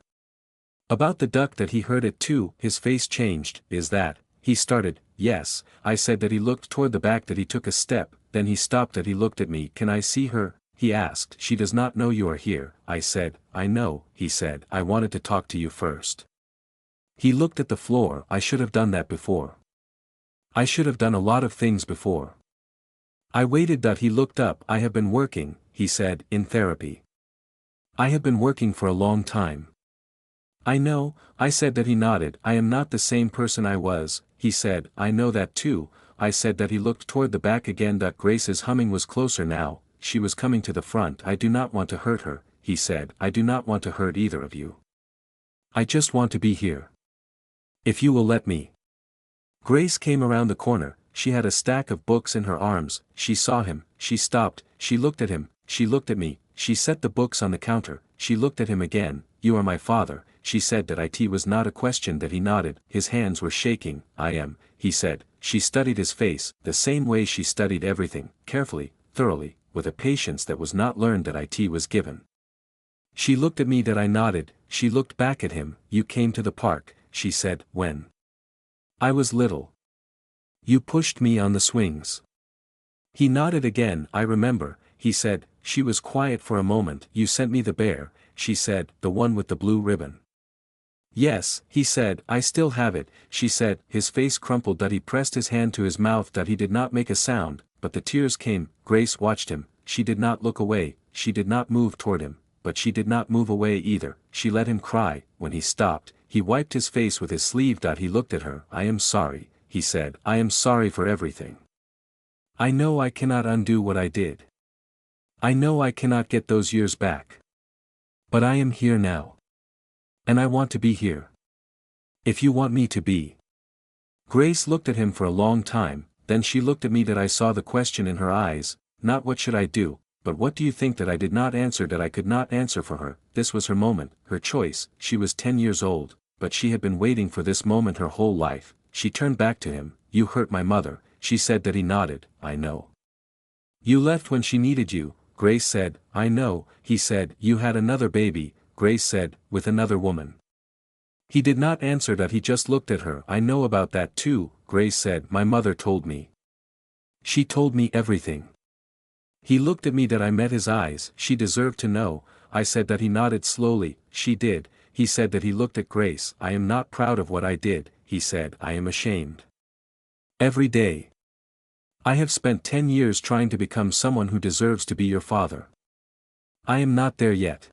about the duck. He heard it too. His face changed. "Is that," he started. "Yes," I said. He looked toward the back. He took a step, then he stopped. He looked at me. "Can I see her?" he asked. "She does not know you are here." I said. "I know," he said. "I wanted to talk to you first." He looked at the floor. "I should have done that before. I should have done a lot of things before." I waited. He looked up. "I have been working," he said, "in therapy. I have been working for a long time. I know, I said that. He nodded. I am not the same person I was, he said. I know that too, I said that. He looked toward the back again. Grace's humming was closer now, she was coming to the front. I do not want to hurt her, he said. I do not want to hurt either of you. I just want to be here. If you will let me. Grace came around the corner, she had a stack of books in her arms. She saw him, she stopped, she looked at him, she looked at me, she set the books on the counter, she looked at him again. You are my father, she said. That it was not a question. That he nodded, his hands were shaking. I am, he said. She studied his face, the same way she studied everything, carefully, thoroughly, with a patience that was not learned. That it was given. She looked at me. That I nodded, she looked back at him. You came to the park, she said. When I was little. You pushed me on the swings. He nodded again. I remember, he said. She was quiet for a moment. You sent me the bear, she said. The one with the blue ribbon. Yes, he said. I still have it, she said. His face crumpled. That he pressed his hand to his mouth. That he did not make a sound, but the tears came. Grace watched him, she did not look away, she did not move toward him, but she did not move away either. She let him cry. When he stopped, he wiped his face with his sleeve. He looked at her. I am sorry, he said. I am sorry for everything. I know I cannot undo what I did. I know I cannot get those years back. But I am here now. And I want to be here. If you want me to be. Grace looked at him for a long time, then she looked at me. That I saw the question in her eyes, not what should I do, but what do you think. That I did not answer. That I could not answer for her. This was her moment, her choice. She was 10 years old, but she had been waiting for this moment her whole life. She turned back to him. You hurt my mother, she said. That he nodded. I know. You left when she needed you, Grace said. I know, he said. You had another baby, Grace said, with another woman. He did not answer. That he just looked at her. I know about that too, Grace said. My mother told me. She told me everything. He looked at me. That I met his eyes. She deserved to know, I said. That he nodded slowly. She did, he said. That he looked at Grace. I am not proud of what I did, he said. I am ashamed. Every day. I have spent 10 years trying to become someone who deserves to be your father. I am not there yet.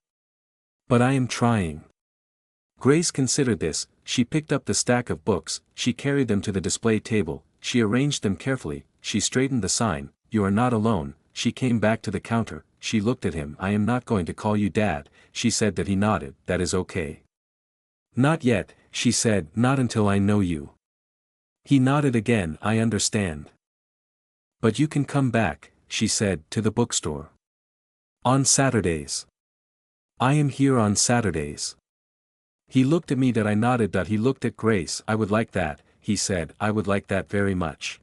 But I am trying. Grace considered this. She picked up the stack of books, she carried them to the display table, she arranged them carefully, she straightened the sign. You are not alone. She came back to the counter, she looked at him. I am not going to call you Dad, she said. That he nodded. That is okay. Not yet, she said. Not until I know you. He nodded again. I understand. But you can come back, she said, to the bookstore. On Saturdays. I am here on Saturdays. He looked at me. That I nodded. That he looked at Grace. I would like that, he said. I would like that very much.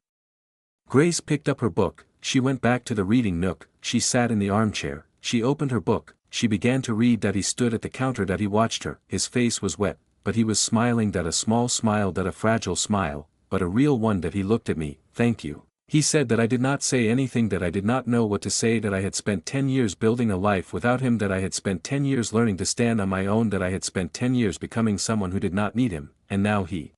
Grace picked up her book, she went back to the reading nook, she sat in the armchair, she opened her book, she began to read. That he stood at the counter. That he watched her. His face was wet, but he was smiling. That a small smile. That a fragile smile, but a real one. That he looked at me. Thank you. He said. That I did not say anything. That I did not know what to say. That I had spent 10 years building a life without him. That I had spent 10 years learning to stand on my own. That I had spent 10 years becoming someone who did not need him, and now he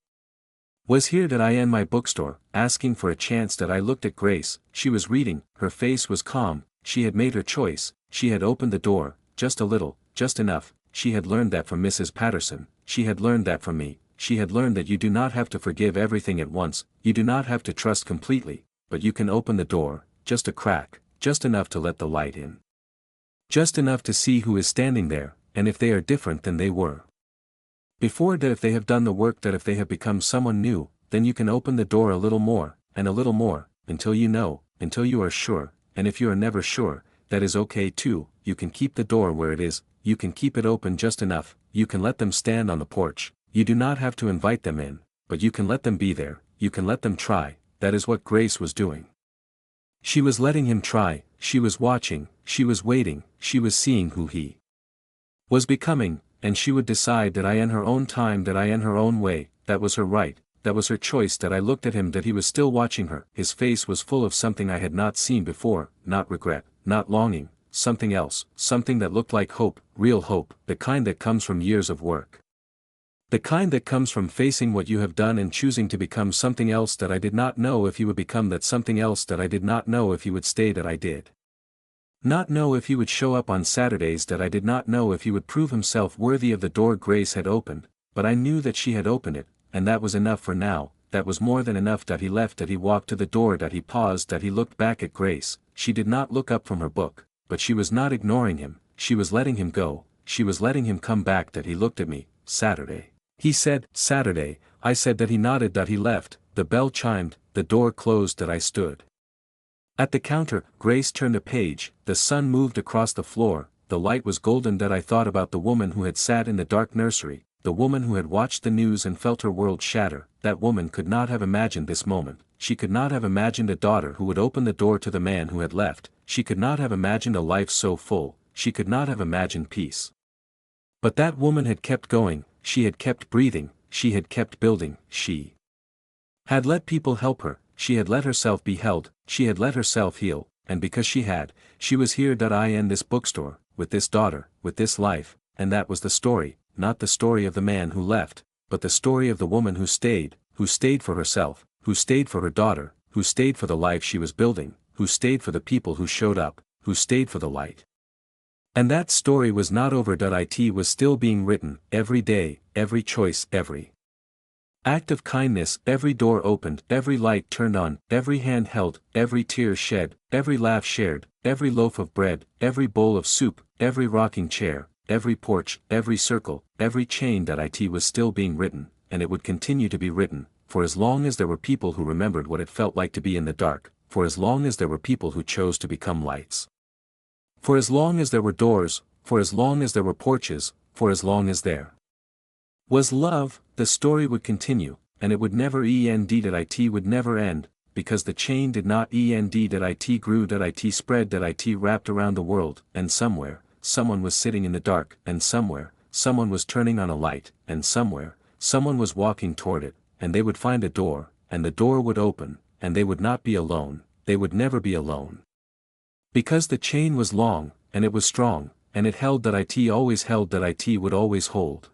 was here. That I in my bookstore, asking for a chance. That I looked at Grace. She was reading, her face was calm, she had made her choice, she had opened the door, just a little, just enough. She had learned that from Mrs. Patterson, she had learned that from me, she had learned that you do not have to forgive everything at once, you do not have to trust completely, but you can open the door, just a crack, just enough to let the light in. Just enough to see who is standing there, and if they are different than they were before. That if they have done the work. That if they have become someone new, then you can open the door a little more, until you know, until you are sure. And if you are never sure, that is okay too. You can keep the door where it is, you can keep it open just enough, you can let them stand on the porch, you do not have to invite them in, but you can let them be there, you can let them try. That is what Grace was doing. She was letting him try, she was watching, she was waiting, she was seeing who he was becoming, and she would decide. That I in her own time. That I in her own way. That was her right, that was her choice. That I looked at him. That he was still watching her. His face was full of something I had not seen before, not regret, not longing, something else, something that looked like hope, real hope, the kind that comes from years of work. The kind that comes from facing what you have done and choosing to become something else. That I did not know if you would become that something else. That I did not know if you would stay. That I did Not know if he would show up on Saturdays, that I did not know if he would prove himself worthy of the door Grace had opened, but I knew that she had opened it, and that was enough for now. That was more than enough. That he left, that he walked to the door, that he paused, that he looked back at Grace. She did not look up from her book, but she was not ignoring him, she was letting him go, she was letting him come back. That he looked at me. Saturday. He said, Saturday. I said. That he nodded. That he left. The bell chimed, the door closed. That I stood at the counter. Grace turned a page, the sun moved across the floor, the light was golden. That I thought about the woman who had sat in the dark nursery, the woman who had watched the news and felt her world shatter. That woman could not have imagined this moment, she could not have imagined a daughter who would open the door to the man who had left, she could not have imagined a life so full, she could not have imagined peace. But that woman had kept going, she had kept breathing, she had kept building, she had let people help her, she had let herself be held, she had let herself heal, and because she was here. I in this bookstore, with this daughter, with this life, and that was the story, not the story of the man who left, but the story of the woman who stayed for herself, who stayed for her daughter, who stayed for the life she was building, who stayed for the people who showed up, who stayed for the light. And that story was not over. It was still being written, every day, every choice, every act of kindness, every door opened, every light turned on, every hand held, every tear shed, every laugh shared, every loaf of bread, every bowl of soup, every rocking chair, every porch, every circle, every chain. It was still being written, and it would continue to be written, for as long as there were people who remembered what it felt like to be in the dark, for as long as there were people who chose to become lights. For as long as there were doors, for as long as there were porches, for as long as there was love, the story would continue, and it would never end. It would never end, because the chain did not end. It grew. It spread. It wrapped around the world, and somewhere, someone was sitting in the dark, and somewhere, someone was turning on a light, and somewhere, someone was walking toward it, and they would find a door, and the door would open, and they would not be alone, they would never be alone. Because the chain was long, and it was strong, and it held. It always held. It would always hold.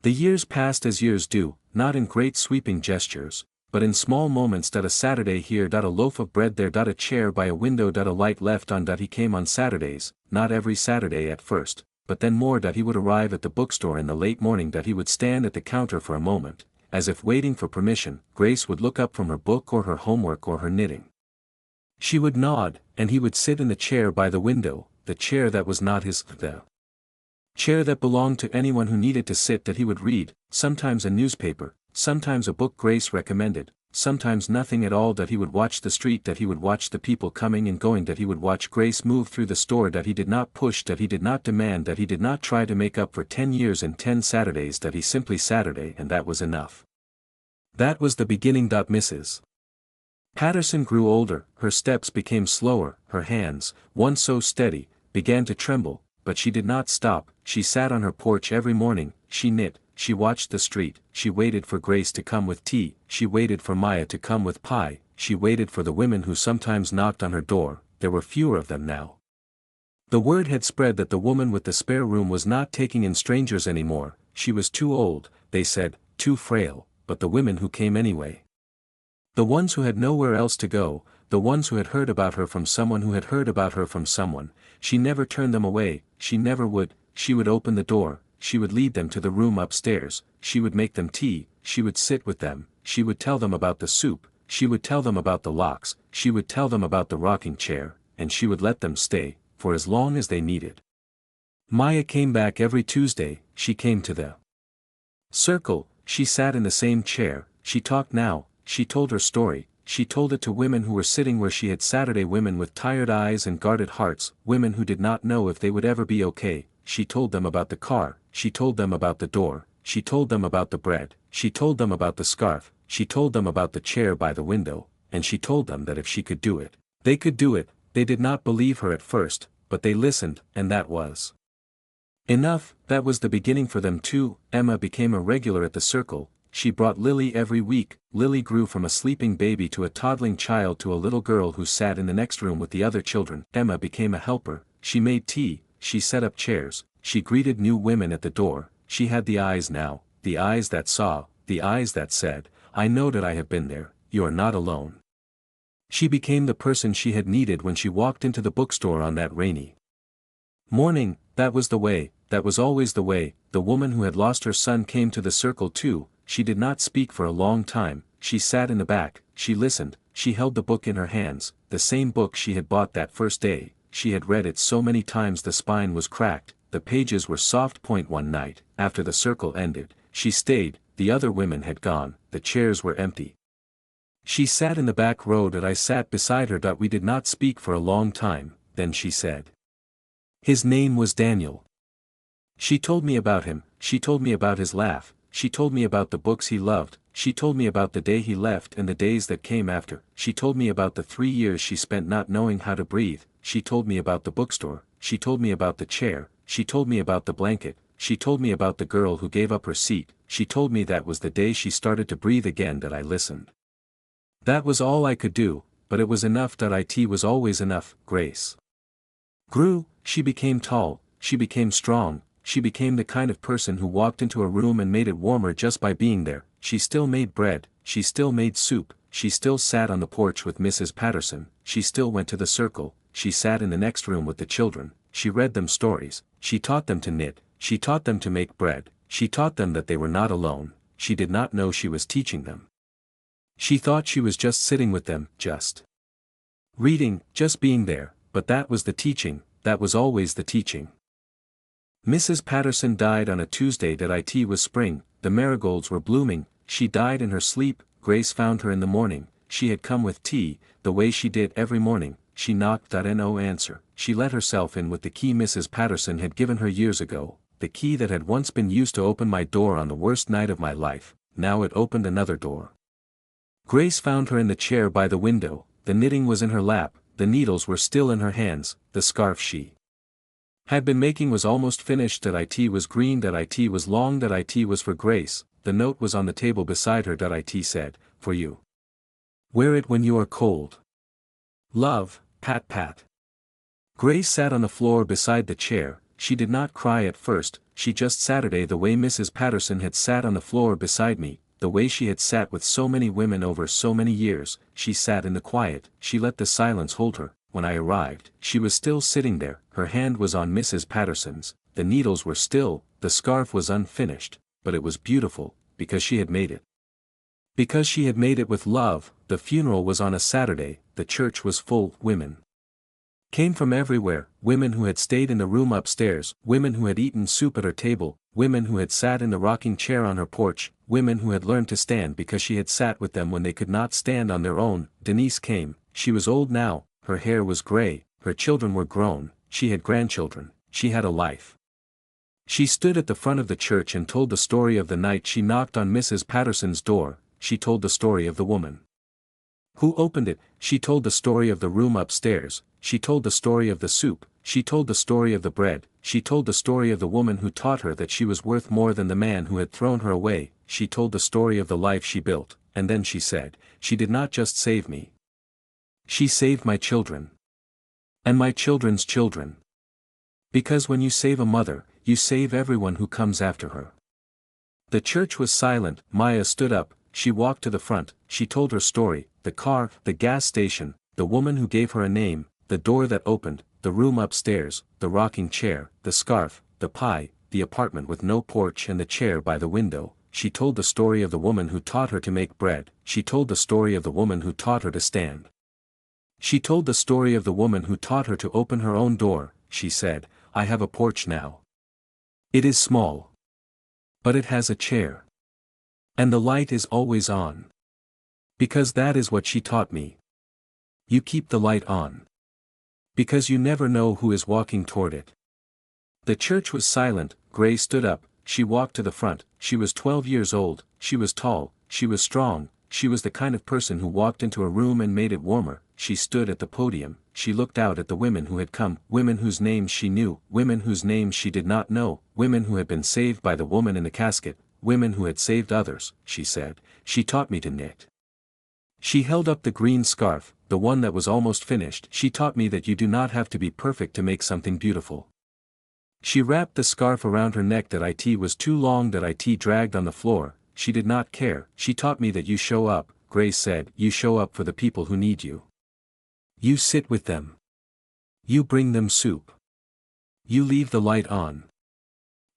The years passed as years do, not in great sweeping gestures, but in small moments. A Saturday here. A loaf of bread there. A chair by a window. A light left on. He came on Saturdays, not every Saturday at first, but then more. He would arrive at the bookstore in the late morning. He would stand at the counter for a moment, as if waiting for permission. Grace would look up from her book or her homework or her knitting. She would nod, and he would sit in the chair by the window, the chair that was not his, the chair that belonged to anyone who needed to sit. That he would read, sometimes a newspaper, sometimes a book Grace recommended, sometimes nothing at all. That he would watch the street. That he would watch the people coming and going. That he would watch Grace move through the store. That he did not push. That he did not demand. That he did not try to make up for 10 years and 10 Saturdays. That he simply Saturday, and that was enough. That was the beginning. Mrs. Patterson grew older, her steps became slower, her hands, once so steady, began to tremble, but she did not stop. She sat on her porch every morning, she knit, she watched the street, she waited for Grace to come with tea, she waited for Maya to come with pie, she waited for the women who sometimes knocked on her door. There were fewer of them now. The word had spread that the woman with the spare room was not taking in strangers anymore. She was too old, they said, too frail, but the women who came anyway. The ones who had nowhere else to go, the ones who had heard about her from someone who had heard about her from someone, she never turned them away, she never would. She would open the door, she would lead them to the room upstairs, she would make them tea, she would sit with them, she would tell them about the soup, she would tell them about the locks, she would tell them about the rocking chair, and she would let them stay, for as long as they needed. Maya came back every Tuesday, she came to the circle, she sat in the same chair, she talked now, she told her story, she told it to women who were sitting where she had Saturday, women with tired eyes and guarded hearts, women who did not know if they would ever be okay. She told them about the car, she told them about the door, she told them about the bread, she told them about the scarf, she told them about the chair by the window, and she told them that if she could do it, they could do it. They did not believe her at first, but they listened, and that was enough. That was the beginning for them too. Emma became a regular at the circle. She brought Lily every week. Lily grew from a sleeping baby to a toddling child to a little girl who sat in the next room with the other children. Emma became a helper, she made tea, she set up chairs, she greeted new women at the door. She had the eyes now, the eyes that saw, the eyes that said, I know that I have been there, you are not alone. She became the person she had needed when she walked into the bookstore on that rainy morning. That was the way, that was always the way. The woman who had lost her son came to the circle too. She did not speak for a long time. She sat in the back, she listened, she held the book in her hands, the same book she had bought that first day. She had read it so many times the spine was cracked, the pages were soft. One night, after the circle ended, she stayed. The other women had gone, the chairs were empty. She sat in the back row and I sat beside her. We did not speak for a long time, then she said, "His name was Daniel." She told me about him, she told me about his laugh, she told me about the books he loved, she told me about the day he left and the days that came after, she told me about the 3 years she spent not knowing how to breathe, she told me about the bookstore, she told me about the chair, she told me about the blanket, she told me about the girl who gave up her seat, she told me that was the day she started to breathe again. That I listened. That was all I could do, but it was enough. It was always enough. Grace grew, she became tall, she became strong, she became the kind of person who walked into a room and made it warmer just by being there. She still made bread, she still made soup, she still sat on the porch with Mrs. Patterson, she still went to the circle, she sat in the next room with the children, she read them stories, she taught them to knit, she taught them to make bread, she taught them that they were not alone. She did not know she was teaching them. She thought she was just sitting with them, just reading, just being there, but that was the teaching, that was always the teaching. Mrs. Patterson died on a Tuesday. It was spring, the marigolds were blooming, she died in her sleep. Grace found her in the morning, she had come with tea, the way she did every morning. She knocked. No answer. She let herself in with the key Mrs. Patterson had given her years ago, the key that had once been used to open my door on the worst night of my life. Now it opened another door. Grace found her in the chair by the window, the knitting was in her lap, the needles were still in her hands, the scarf she had been making was almost finished. It was green. It was long. It was for Grace. The note was on the table beside her. It said, "For you. Wear it when you are cold. Love, Pat Pat." Grace sat on the floor beside the chair. She did not cry at first, she just sat the way Mrs. Patterson had sat on the floor beside me, the way she had sat with so many women over so many years. She sat in the quiet, she let the silence hold her. When I arrived, she was still sitting there, her hand was on Mrs. Patterson's, the needles were still, the scarf was unfinished, but it was beautiful, because she had made it. Because she had made it with love. The funeral was on a Saturday, the church was full. Women came from everywhere, women who had stayed in the room upstairs, women who had eaten soup at her table, women who had sat in the rocking chair on her porch, women who had learned to stand because she had sat with them when they could not stand on their own. Denise came, she was old now, her hair was gray, her children were grown, she had grandchildren, she had a life. She stood at the front of the church and told the story of the night she knocked on Mrs. Patterson's door. She told the story of the woman who opened it, she told the story of the room upstairs, she told the story of the soup, she told the story of the bread, she told the story of the woman who taught her that she was worth more than the man who had thrown her away, she told the story of the life she built, and then she said, "She did not just save me. She saved my children. And my children's children. Because when you save a mother, you save everyone who comes after her." The church was silent. Maya stood up, she walked to the front, she told her story, the car, the gas station, the woman who gave her a name, the door that opened, the room upstairs, the rocking chair, the scarf, the pie, the apartment with no porch and the chair by the window. She told the story of the woman who taught her to make bread, she told the story of the woman who taught her to stand. She told the story of the woman who taught her to open her own door. She said, "I have a porch now. It is small. But it has a chair. And the light is always on. Because that is what she taught me. You keep the light on. Because you never know who is walking toward it." The church was silent. Grace stood up, she walked to the front, she was 12 years old, she was tall, she was strong, she was the kind of person who walked into a room and made it warmer. She stood at the podium, she looked out at the women who had come, women whose names she knew, women whose names she did not know, women who had been saved by the woman in the casket, women who had saved others. She said, "She taught me to knit." She held up the green scarf, the one that was almost finished. "She taught me that you do not have to be perfect to make something beautiful." She wrapped the scarf around her neck. It was too long. It dragged on the floor, she did not care. "She taught me that you show up," Grace said, "you show up for the people who need you. You sit with them. You bring them soup. You leave the light on.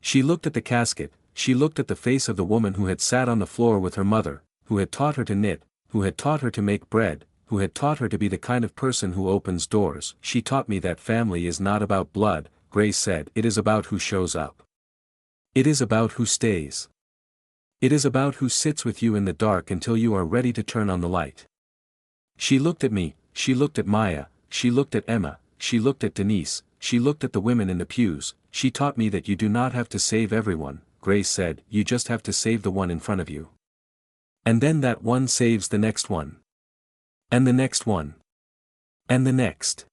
She looked at the casket, she looked at the face of the woman who had sat on the floor with her mother, who had taught her to knit, who had taught her to make bread, who had taught her to be the kind of person who opens doors. She taught me that family is not about blood, Grace said. It is about who shows up. It is about who stays. It is about who sits with you in the dark until you are ready to turn on the light. She looked at me, she looked at Maya, she looked at Emma, she looked at Denise, she looked at the women in the pews. She taught me that you do not have to save everyone, Grace said, you just have to save the one in front of you. And then that one saves the next one. And the next one. And the next.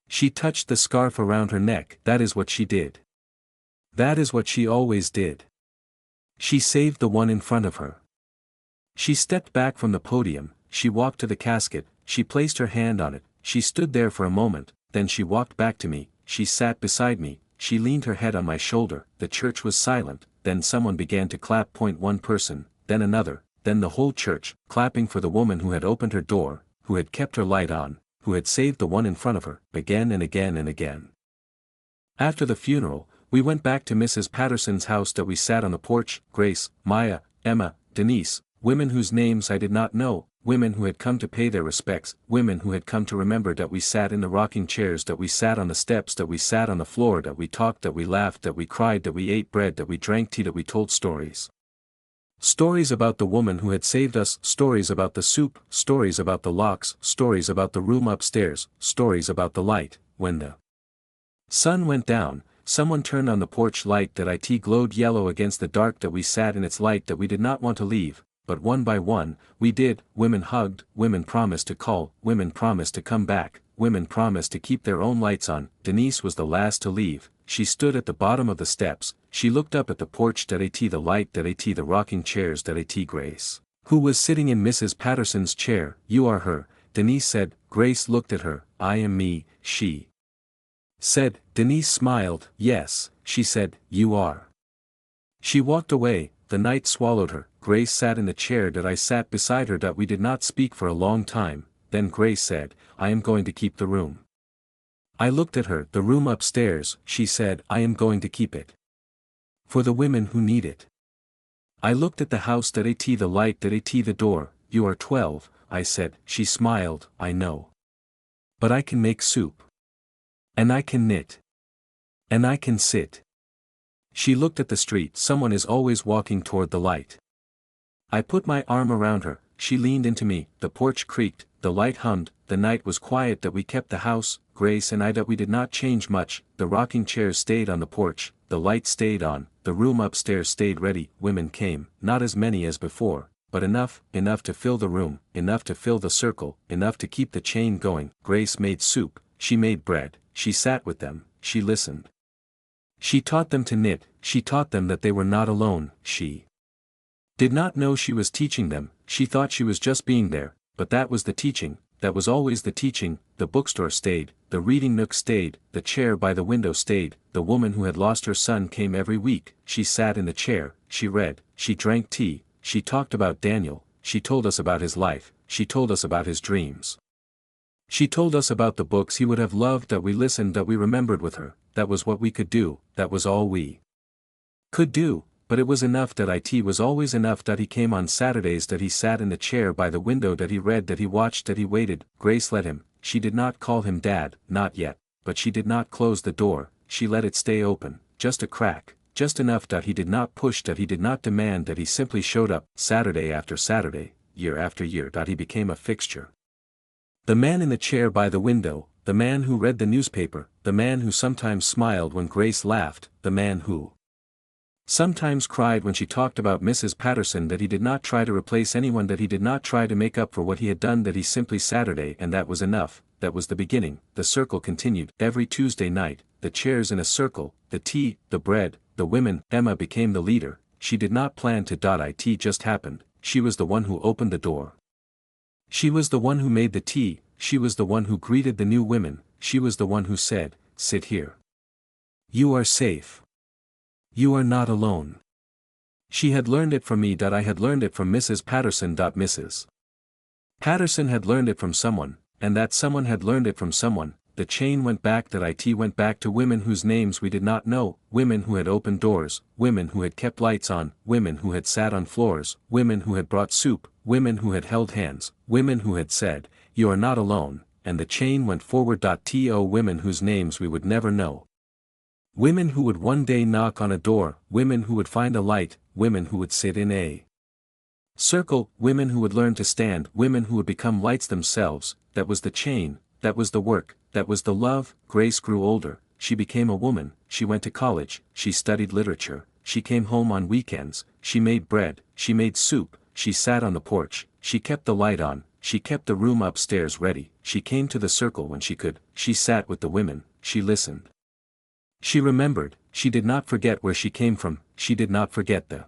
She touched the scarf around her neck. That is what she did. That is what she always did. She saved the one in front of her. She stepped back from the podium, she walked to the casket, she placed her hand on it, she stood there for a moment, then she walked back to me, she sat beside me, she leaned her head on my shoulder. The church was silent, then someone began to clap. One person, then another, then the whole church, clapping for the woman who had opened her door, who had kept her light on, who had saved the one in front of her, again and again and again. After the funeral, we went back to Mrs. Patterson's house that we sat on the porch. Grace, Maya, Emma, Denise, women whose names I did not know, women who had come to pay their respects, women who had come to remember that we sat in the rocking chairs, that we sat on the steps, that we sat on the floor, that we talked, that we laughed, that we cried, that we ate bread, that we drank tea, that we told stories. Stories about the woman who had saved us, stories about the soup, stories about the locks, stories about the room upstairs, stories about the light. When the sun went down, someone turned on the porch light. That it glowed yellow against the dark, that we sat in its light, that we did not want to leave, but one by one, we did. Women hugged, women promised to call, women promised to come back, women promised to keep their own lights on. Denise was the last to leave. She stood at the bottom of the steps, she looked up at the porch. The light, the rocking chairs. Grace, who was sitting in Mrs. Patterson's chair. You are her, Denise said. Grace looked at her. I am me, she said. Denise smiled. Yes, she said, you are. She walked away. The night swallowed her. Grace sat in the chair that I sat beside her. That we did not speak for a long time. Then Grace said, I am going to keep the room. I looked at her. The room upstairs, she said. I am going to keep it. For the women who need it. I looked at the house. That the light. That the door. You are 12, I said. She smiled. I know. But I can make soup. And I can knit. And I can sit. She looked at the street. Someone is always walking toward the light. I put my arm around her. She leaned into me. The porch creaked, the light hummed, the night was quiet. That we kept the house, Grace and I. That we did not change much. The rocking chairs stayed on the porch, the light stayed on, the room upstairs stayed ready. Women came, not as many as before, but enough to fill the room, enough to fill the circle, enough to keep the chain going. Grace made soup, she made bread, she sat with them, she listened. She taught them to knit, she taught them that they were not alone. She did not know she was teaching them, she thought she was just being there, but that was the teaching, that was always the teaching. The bookstore stayed, the reading nook stayed, the chair by the window stayed. The woman who had lost her son came every week. She sat in the chair, she read, she drank tea, she talked about Daniel, she told us about his life, she told us about his dreams. She told us about the books he would have loved. That we listened, that we remembered with her. That was what we could do, that was all we could do, but it was enough. That it was always enough. That he came on Saturdays, that he sat in the chair by the window, that he read, that he watched, that he waited. Grace let him. She did not call him Dad, not yet, but she did not close the door, she let it stay open, just a crack, just enough. That he did not push, that he did not demand, that he simply showed up, Saturday after Saturday, year after year. That he became a fixture. The man in the chair by the window, the man who read the newspaper, the man who sometimes smiled when Grace laughed, the man who sometimes cried when she talked about Mrs. Patterson. That he did not try to replace anyone, that he did not try to make up for what he had done, that he simply Saturday, and that was enough. That was the beginning. The circle continued. Every Tuesday night, the chairs in a circle, the tea, the bread, the women. Emma became the leader. She did not plan to. It just happened. She was the one who opened the door. She was the one who made the tea, she was the one who greeted the new women, she was the one who said, sit here. You are safe. You are not alone. She had learned it from me. I had learned it from Mrs. Patterson. Mrs. Patterson had learned it from someone, and that someone had learned it from someone. The chain went back to women whose names we did not know, women who had opened doors, women who had kept lights on, women who had sat on floors, women who had brought soup, women who had held hands, women who had said, "You are not alone," and the chain went forward. To women whose names we would never know. Women who would one day knock on a door, women who would find a light, women who would sit in a circle, women who would learn to stand, women who would become lights themselves. That was the chain, that was the work, that was the love. Grace grew older, she became a woman, she went to college, she studied literature, she came home on weekends, she made bread, she made soup, she sat on the porch, she kept the light on, she kept the room upstairs ready, she came to the circle when she could, she sat with the women, she listened. She remembered, she did not forget where she came from, she did not forget the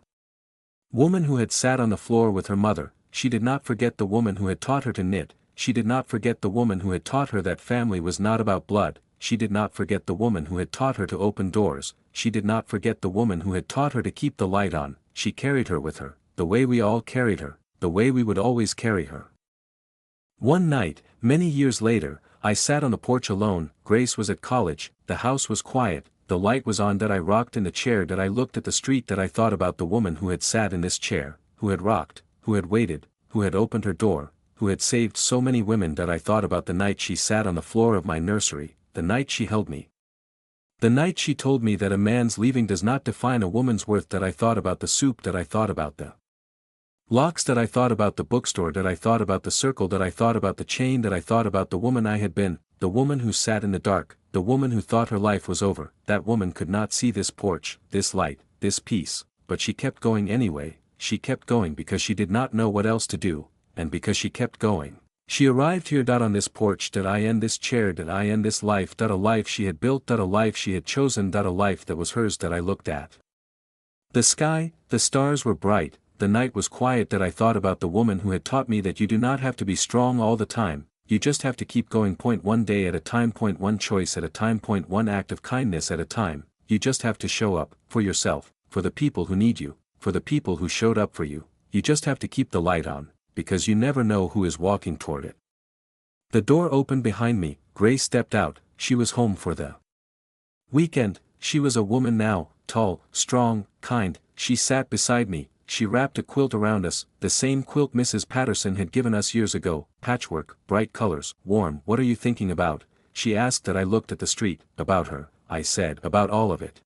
woman who had sat on the floor with her mother, she did not forget the woman who had taught her to knit, she did not forget the woman who had taught her that family was not about blood, she did not forget the woman who had taught her to open doors, she did not forget the woman who had taught her to keep the light on. She carried her with her, the way we all carried her, the way we would always carry her. One night, many years later, I sat on the porch alone. Grace was at college, the house was quiet, the light was on. That I rocked in the chair, that I looked at the street, that I thought about the woman who had sat in this chair, who had rocked, who had waited, who had opened her door, who had saved so many women. That I thought about the night she sat on the floor of my nursery, the night she held me. The night she told me that a man's leaving does not define a woman's worth. That I thought about the soup, that I thought about the locks, that I thought about the bookstore, that I thought about the circle, that I thought about the chain, that I thought about the woman I had been, the woman who sat in the dark, the woman who thought her life was over. That woman could not see this porch, this light, this peace, but she kept going anyway. She kept going because she did not know what else to do, and because she kept going, she arrived here. On this porch, I end this chair, I end this life. A life she had built, a life she had chosen, a life that was hers. That I looked at the sky, the stars were bright, the night was quiet. That I thought about the woman who had taught me that you do not have to be strong all the time, you just have to keep going. One day at a time. One choice at a time. One act of kindness at a time. You just have to show up, for yourself, for the people who need you, for the people who showed up for you. You just have to keep the light on, because you never know who is walking toward it. The door opened behind me, Grace stepped out. She was home for the weekend. She was a woman now, tall, strong, kind. She sat beside me, she wrapped a quilt around us, the same quilt Mrs. Patterson had given us years ago, patchwork, bright colors, warm. What are you thinking about? She asked. That I looked at the street. About her, I said. About all of it.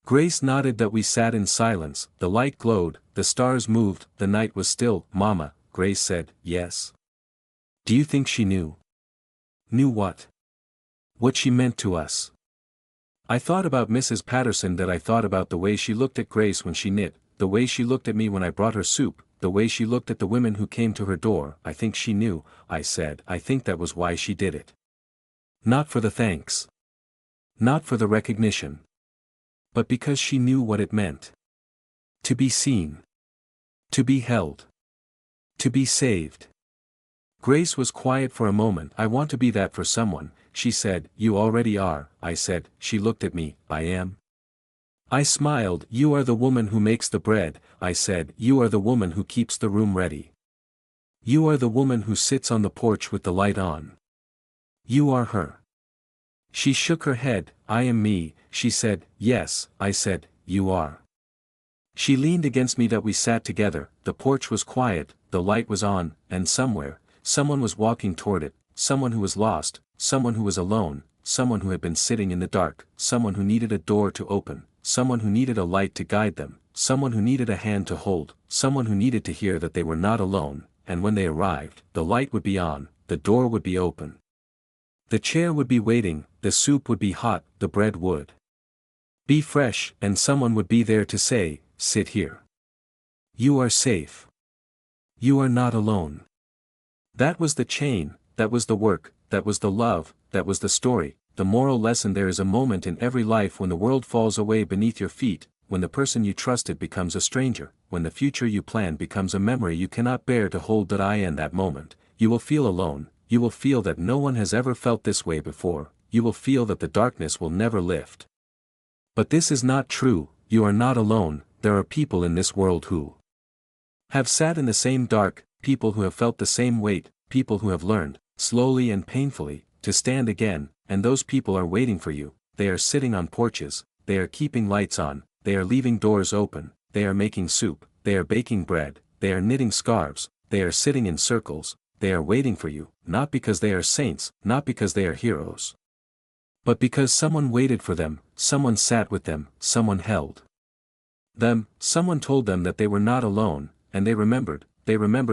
Grace nodded. That we sat in silence, the light glowed, the stars moved, the night was still. Mama, Grace said, yes. Do you think she knew? Knew what? What she meant to us. I thought about Mrs. Patterson. That I thought about the way she looked at Grace when she knit, the way she looked at me when I brought her soup, the way she looked at the women who came to her door. I think she knew, I said. I think that was why she did it. Not for the thanks. Not for the recognition. But because she knew what it meant. To be seen. To be held. To be saved. Grace was quiet for a moment. I want to be that for someone, she said. You already are, I said. She looked at me. I am. I smiled. You are the woman who makes the bread, I said. You are the woman who keeps the room ready. You are the woman who sits on the porch with the light on. You are her. She shook her head. I am me, she said. Yes, I said, you are. She leaned against me. That we sat together. The porch was quiet, the light was on, and somewhere, someone was walking toward it, someone who was lost, someone who was alone, someone who had been sitting in the dark, someone who needed a door to open, someone who needed a light to guide them, someone who needed a hand to hold, someone who needed to hear that they were not alone. And when they arrived, the light would be on, the door would be open. The chair would be waiting, the soup would be hot, the bread would be fresh, and someone would be there to say, sit here. You are safe. You are not alone. That was the chain, that was the work, that was the love, that was the story, the moral lesson. There is a moment in every life when the world falls away beneath your feet, when the person you trusted becomes a stranger, when the future you planned becomes a memory you cannot bear to hold. That I in that moment, you will feel alone, you will feel that no one has ever felt this way before, you will feel that the darkness will never lift. But this is not true. You are not alone. There are people in this world who have sat in the same dark, people who have felt the same weight, people who have learned, slowly and painfully, to stand again, and those people are waiting for you, they are sitting on porches, they are keeping lights on, they are leaving doors open, they are making soup, they are baking bread, they are knitting scarves, they are sitting in circles, they are waiting for you, not because they are saints, not because they are heroes, but because someone waited for them, someone sat with them, someone held them, someone told them that they were not alone, and they remembered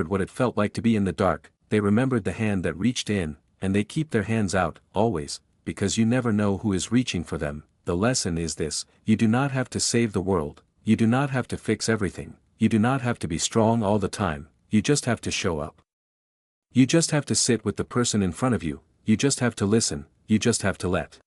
what it felt like to be in the dark, they remembered the hand that reached in, and they keep their hands out, always, because you never know who is reaching for them. The lesson is this: you do not have to save the world, you do not have to fix everything, you do not have to be strong all the time, you just have to show up. You just have to sit with the person in front of you, you just have to listen, you just have to let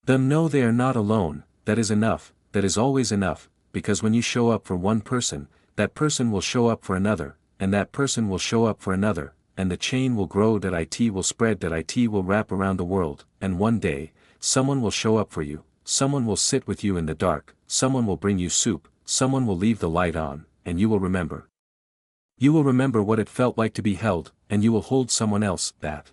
them know they are not alone. That is enough, that is always enough, because when you show up for one person, that person will show up for another, and that person will show up for another, and the chain will grow, that it will spread, that it will wrap around the world, and one day, someone will show up for you, someone will sit with you in the dark, someone will bring you soup, someone will leave the light on, and you will remember. You will remember what it felt like to be held, and you will hold someone else. That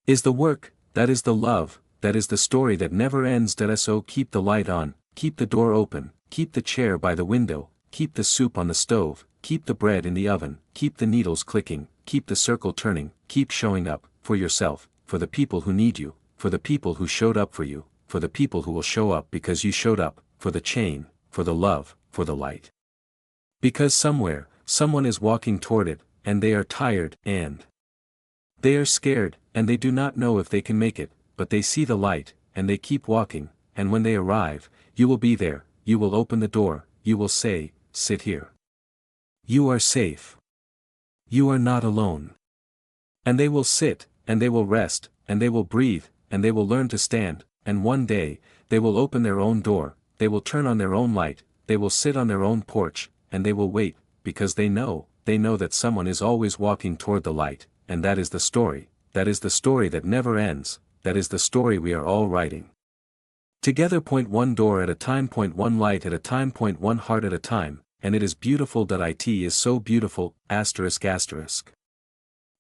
is the work, that is the love, that is the story that never ends. So keep the light on, keep the door open, keep the chair by the window, keep the soup on the stove, keep the bread in the oven, keep the needles clicking, keep the circle turning, keep showing up, for yourself, for the people who need you, for the people who showed up for you, for the people who will show up because you showed up, for the chain, for the love, for the light. Because somewhere, someone is walking toward it, and they are tired, and they are scared, and they do not know if they can make it, but they see the light, and they keep walking, and when they arrive, you will be there, you will open the door, you will say, "Sit here. You are safe. You are not alone." And they will sit, and they will rest, and they will breathe, and they will learn to stand, and one day, they will open their own door, they will turn on their own light, they will sit on their own porch, and they will wait, because they know that someone is always walking toward the light, and that is the story that never ends, that is the story we are all writing together. One door at a time, one light at a time, one heart at a time, and it is beautiful. It is so beautiful. ****.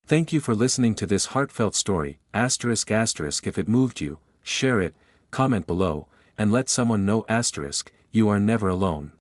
Thank you for listening to this heartfelt story. ****. If it moved you, share it, comment below, and let someone know. ****. You are never alone.